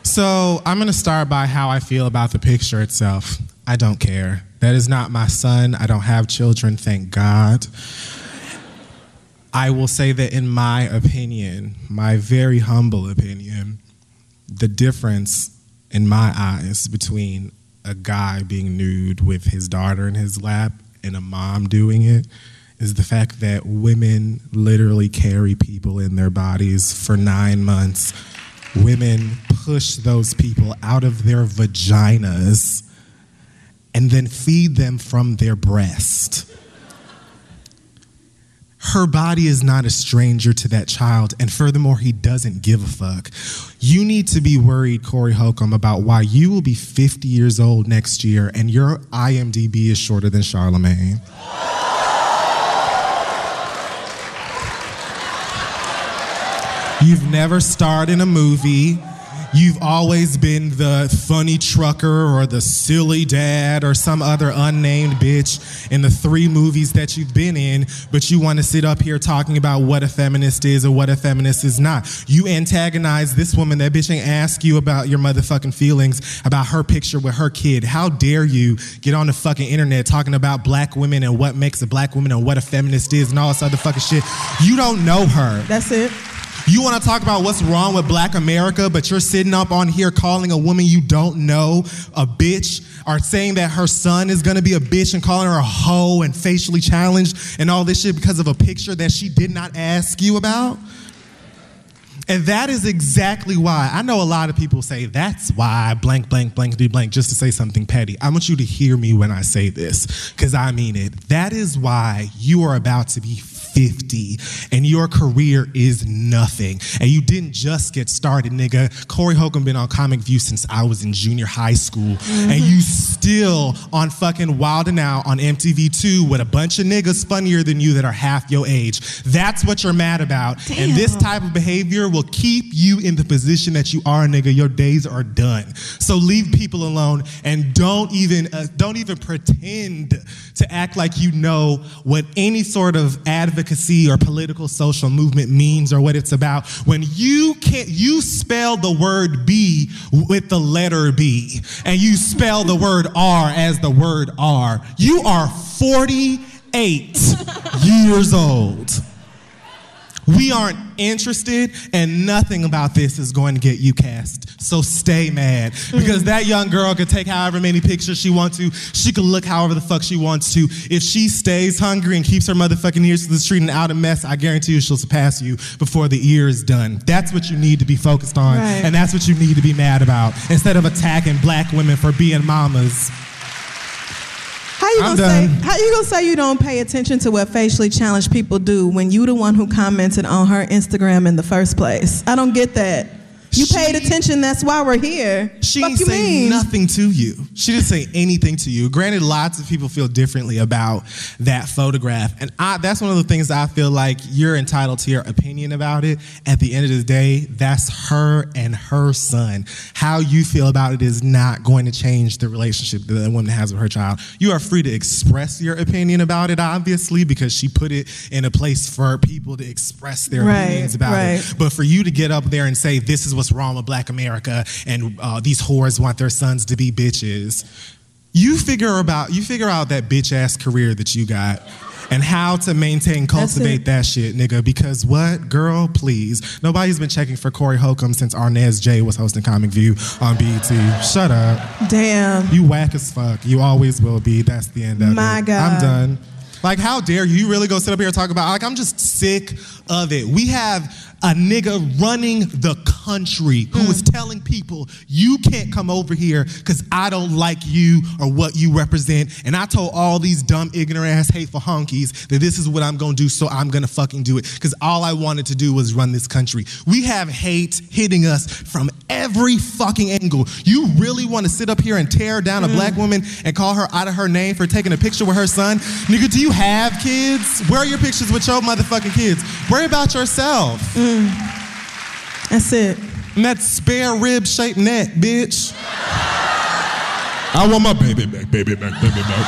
S2: So I'm gonna start by how I feel about the picture itself. I don't care. That is not my son. I don't have children, thank God. I will say that in my opinion, my very humble opinion, the difference in my eyes between a guy being nude with his daughter in his lap and a mom doing it is the fact that women literally carry people in their bodies for 9 months. Women push those people out of their vaginas and then feed them from their breast. Her body is not a stranger to that child, and furthermore, he doesn't give a fuck. You need to be worried, Corey Holcomb, about why you will be 50 years old next year and your IMDb is shorter than Charlemagne. You've never starred in a movie. You've always been the funny trucker or the silly dad or some other unnamed bitch in the 3 movies that you've been in, but you want to sit up here talking about what a feminist is or what a feminist is not. You antagonize this woman. That bitch ain't ask you about your motherfucking feelings about her picture with her kid. How dare you get on the fucking internet talking about black women and what makes a black woman and what a feminist is and all this other fucking shit. You don't know her.
S3: That's it.
S2: You want to talk about what's wrong with black America, but you're sitting up on here calling a woman you don't know a bitch, or saying that her son is going to be a bitch and calling her a hoe and facially challenged and all this shit because of a picture that she did not ask you about? And that is exactly why. I know a lot of people say, that's why blank, blank, blank, do blank, just to say something petty. I want you to hear me when I say this, because I mean it. That is why you are about to be 50 and your career is nothing. And you didn't just get started, nigga. Corey Holcomb been on Comic View since I was in junior high school. And you still on fucking Wild 'N Out on MTV2 with a bunch of niggas funnier than you that are half your age. That's what you're mad about. Damn. And this type of behavior will keep you in the position that you are, nigga. Your days are done. So leave people alone and don't even pretend to act like you know what any sort of advocacy or political social movement means or what it's about when you spell the word B with the letter B and you spell the word R as the word R. You are 48 years old. We aren't interested, and nothing about this is going to get you cast. So stay mad, because that young girl could take however many pictures she wants to. She could look however the fuck she wants to. If she stays hungry and keeps her motherfucking ears to the street and out of mess, I guarantee you she'll surpass you before the year is done. That's what you need to be focused on, right. And that's what you need to be mad about, instead of attacking black women for being mamas.
S3: How you gonna say you don't pay attention to what facially challenged people do when you the one who commented on her Instagram in the first place? I don't get that. You paid attention, that's why we're here.
S2: She didn't say nothing to you. She didn't say anything to you. Granted, lots of people feel differently about that photograph. And that's one of the things I feel like you're entitled to your opinion about it. At the end of the day, that's her and her son. How you feel about it is not going to change the relationship that that woman has with her child. You are free to express your opinion about it, obviously, because she put it in a place for people to express their opinions about it. But for you to get up there and say, this is what's wrong with black America and these whores want their sons to be bitches, you figure out that bitch ass career that you got and how to cultivate that shit, nigga. Because what, girl, please. Nobody's been checking for Corey Holcomb since Arnez J was hosting Comic View on BET. Shut up.
S3: Damn.
S2: You whack as fuck. You always will be. That's the end of it.
S3: My God.
S2: I'm done. Like, how dare you really go sit up here and talk about, like, I'm just sick of it. We have a nigga running the country who is telling people, you can't come over here because I don't like you or what you represent. And I told all these dumb, ignorant ass, hateful honkies that this is what I'm going to do, so I'm going to fucking do it because all I wanted to do was run this country. We have hate hitting us from every fucking angle. You really want to sit up here and tear down a black woman and call her out of her name for taking a picture with her son? Nigga, do you have kids? Where are your pictures with your motherfucking kids? Worry about yourself.
S3: That's it.
S2: And that spare rib shaped neck, bitch. I want my baby back, baby back, baby back.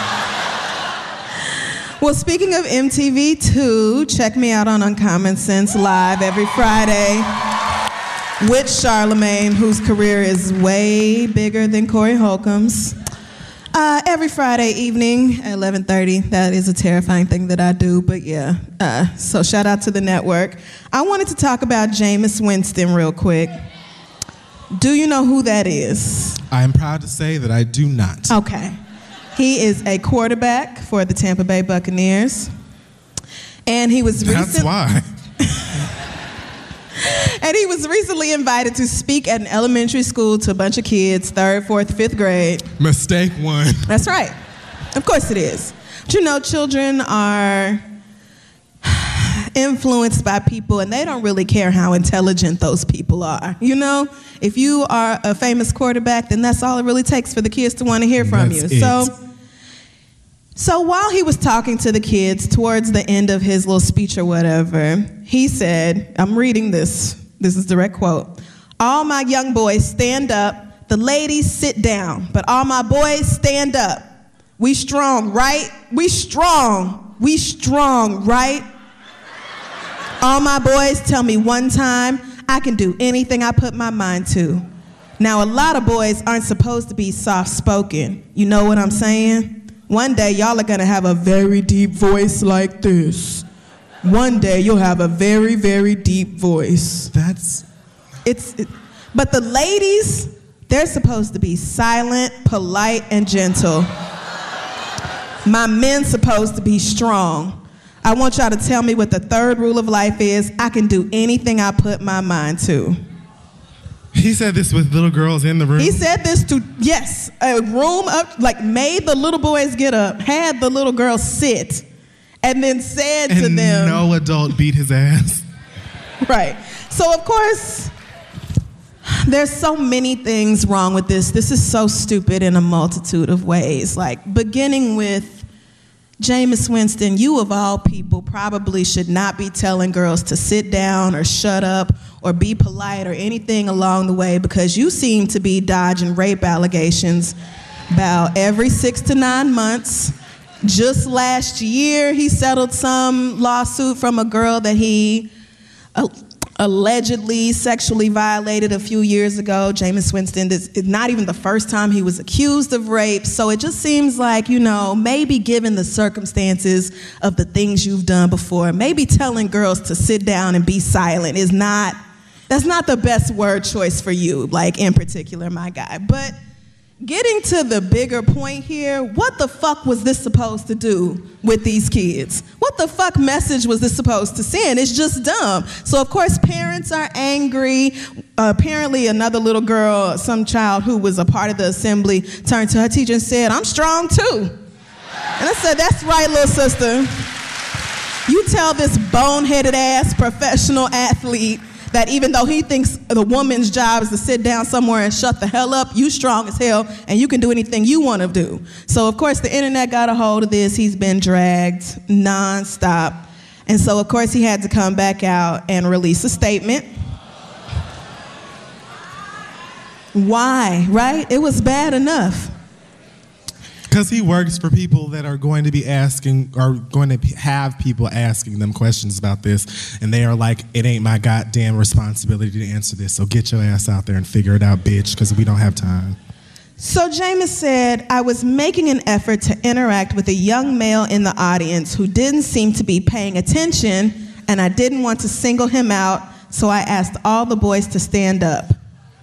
S3: Well, speaking of MTV2, check me out on Uncommon Sense Live every Friday with Charlamagne, whose career is way bigger than Corey Holcomb's. Every Friday evening at 11:30. That is a terrifying thing that I do, but yeah. So shout out to the network. I wanted to talk about Jameis Winston real quick. Do you know who that is?
S2: I am proud to say that I do not.
S3: Okay. He is a quarterback for the Tampa Bay Buccaneers. And he was
S2: That's why.
S3: And he was recently invited to speak at an elementary school to a bunch of kids, 3rd, 4th, 5th grade.
S2: Mistake one.
S3: That's right. Of course it is. But you know, children are influenced by people, and they don't really care how intelligent those people are. You know, if you are a famous quarterback, then that's all it really takes for the kids to want to hear from you. So while he was talking to the kids towards the end of his little speech or whatever, he said, I'm reading this. This is a direct quote. All my young boys stand up. The ladies sit down. But all my boys stand up. We strong, right? We strong. We strong, right? All my boys tell me one time, I can do anything I put my mind to. Now, a lot of boys aren't supposed to be soft-spoken. You know what I'm saying? One day, y'all are gonna have a very deep voice like this. One day, you'll have a very, very deep voice. But the ladies, they're supposed to be silent, polite, and gentle. My men's supposed to be strong. I want y'all to tell me what the 3rd rule of life is. I can do anything I put my mind to.
S2: He said this with little girls in the room?
S3: He said this to, yes, a room up, like made the little boys get up, had the little girls sit, and then said to them.
S2: And no adult beat his ass.
S3: Right. So, of course, there's so many things wrong with this. This is so stupid in a multitude of ways. Like, beginning with Jameis Winston, you of all people probably should not be telling girls to sit down or shut up or be polite or anything along the way, because you seem to be dodging rape allegations about every 6 to 9 months. Just last year, he settled some lawsuit from a girl that he allegedly sexually violated a few years ago. Jameis Winston, this is not even the first time he was accused of rape. So it just seems like, you know, maybe given the circumstances of the things you've done before, maybe telling girls to sit down and be silent that's not the best word choice for you, like in particular, my guy. But getting to the bigger point here, what the fuck was this supposed to do with these kids? What the fuck message was this supposed to send? It's just dumb. So, of course, parents are angry. Apparently, another little girl, some child who was a part of the assembly, turned to her teacher and said, I'm strong too. And I said, that's right, little sister. You tell this boneheaded ass professional athlete that even though he thinks the woman's job is to sit down somewhere and shut the hell up, you strong as hell and you can do anything you want to do. So, of course, the internet got a hold of this. He's been dragged nonstop. And so, of course, he had to come back out and release a statement. Why, right? It was bad enough.
S2: Because he works for people that are going to be asking, or going to have people asking them questions about this, and they are like, it ain't my goddamn responsibility to answer this, so get your ass out there and figure it out, bitch, because we don't have time.
S3: So Jameis said, I was making an effort to interact with a young male in the audience who didn't seem to be paying attention, and I didn't want to single him out, so I asked all the boys to stand up.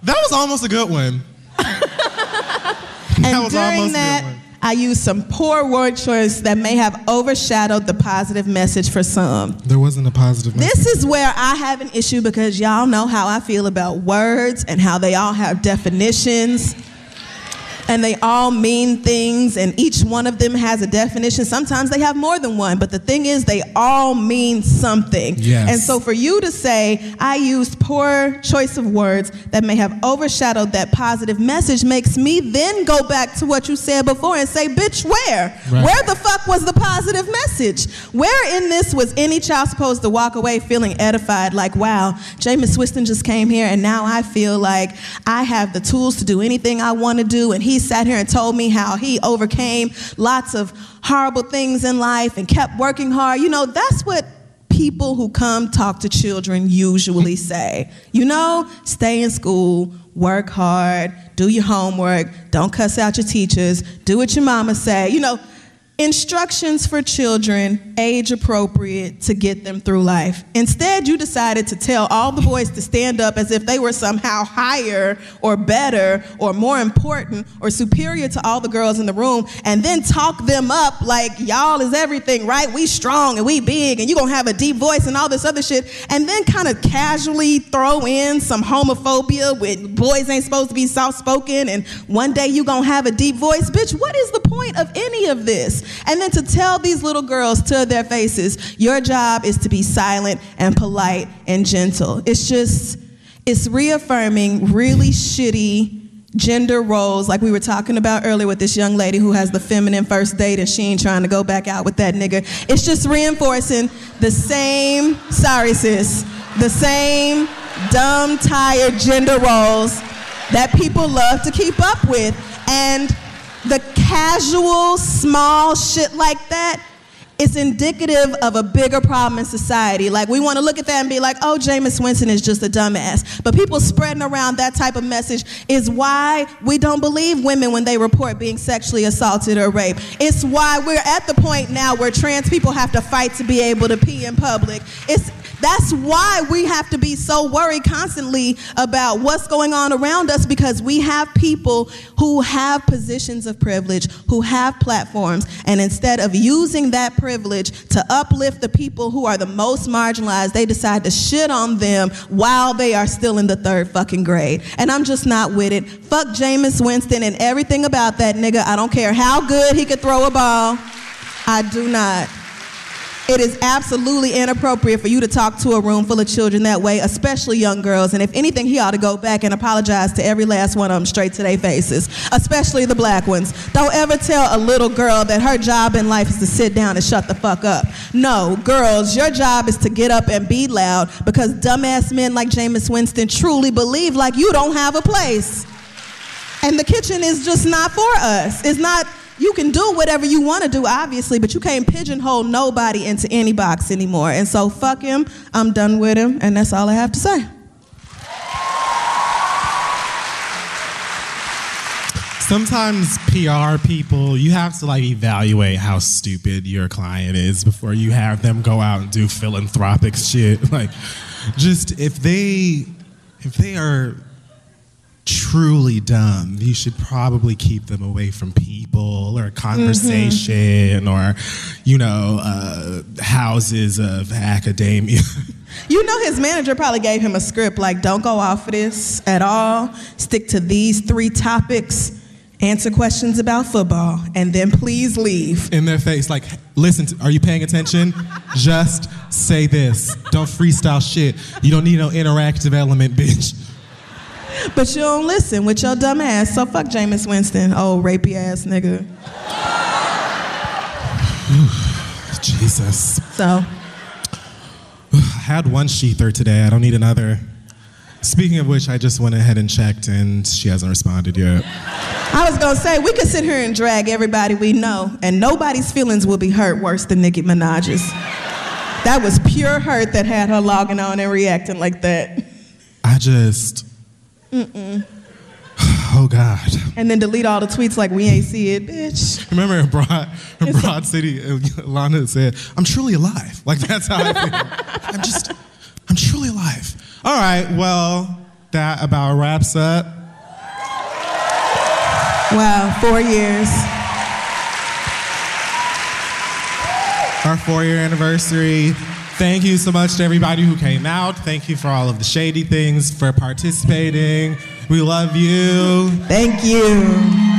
S2: That was almost a good one.
S3: And during that, I used some poor word choice that may have overshadowed the positive message for some.
S2: There wasn't a positive message.
S3: This is where I have an issue because y'all know how I feel about words and how they all have definitions. And they all mean things, and each one of them has a definition. Sometimes they have more than one, but the thing is, they all mean something.
S2: Yes.
S3: And so for you to say, I used poor choice of words that may have overshadowed that positive message makes me then go back to what you said before and say, bitch, where?
S2: Right.
S3: Where the fuck was the positive message? Where in this was any child supposed to walk away feeling edified, like, wow, Jameis Winston just came here, and now I feel like I have the tools to do anything I want to do, and he sat here and told me how he overcame lots of horrible things in life and kept working hard. You know, that's what people who come talk to children usually say. You know, stay in school, work hard, do your homework, don't cuss out your teachers, do what your mama say. You know, instructions for children, age appropriate to get them through life. Instead, you decided to tell all the boys to stand up as if they were somehow higher or better or more important or superior to all the girls in the room, and then talk them up like y'all is everything, right? We strong and we big and you gonna have a deep voice and all this other shit, and then kind of casually throw in some homophobia with boys ain't supposed to be soft-spoken and one day you gonna have a deep voice. Bitch, what is the point of any of this? And then to tell these little girls to their faces, your job is to be silent and polite and gentle. It's reaffirming really shitty gender roles like we were talking about earlier with this young lady who has the feminine first date and she ain't trying to go back out with that nigga. It's just reinforcing the same, sorry sis, the same dumb, tired gender roles that people love to keep up with. And the casual, small shit like that, it's indicative of a bigger problem in society. Like, we want to look at that and be like, oh, Jameis Winston is just a dumbass. But people spreading around that type of message is why we don't believe women when they report being sexually assaulted or raped. It's why we're at the point now where trans people have to fight to be able to pee in public. That's why we have to be so worried constantly about what's going on around us, because we have people who have positions of privilege, who have platforms, and instead of using that privilege to uplift the people who are the most marginalized, they decide to shit on them while they are still in the third fucking grade. And I'm just not with it. Fuck Jameis Winston and everything about that nigga. I don't care how good he could throw a ball. I do not. It is absolutely inappropriate for you to talk to a room full of children that way, especially young girls. And if anything, he ought to go back and apologize to every last one of them straight to their faces, especially the black ones. Don't ever tell a little girl that her job in life is to sit down and shut the fuck up. No, girls, your job is to get up and be loud, because dumbass men like Jameis Winston truly believe like you don't have a place. And the kitchen is just not for us. It's not. You can do whatever you want to do, obviously, but you can't pigeonhole nobody into any box anymore. And so fuck him, I'm done with him, and that's all I have to say.
S2: Sometimes PR people, you have to like evaluate how stupid your client is before you have them go out and do philanthropic shit. Like, just if they are truly dumb, you should probably keep them away from people or conversation or, you know, houses of academia.
S3: You know, his manager probably gave him a script like, don't go off of this at all. Stick to these 3 topics. Answer questions about football, and then please leave.
S2: In their face, like, listen, are you paying attention? Just say this. Don't freestyle shit. You don't need no interactive element, bitch.
S3: But you don't listen with your dumb ass, so fuck Jameis Winston, old rapey ass nigga.
S2: Jesus.
S3: So.
S2: I had one sheather today, I don't need another. Speaking of which, I just went ahead and checked and she hasn't responded yet.
S3: I was gonna say, we could sit here and drag everybody we know and nobody's feelings will be hurt worse than Nicki Minaj's. That was pure hurt that had her logging on and reacting like that.
S2: I just... Oh, God.
S3: And then delete all the tweets like we ain't see it, bitch.
S2: Remember in Broad City, Lana said, I'm truly alive. Like, that's how I feel. I'm truly alive. All right, well, that about wraps up.
S3: Wow, 4 years.
S2: our 4-year anniversary. Thank you so much to everybody who came out. Thank you for all of the shady things, for participating. We love you.
S15: Thank you.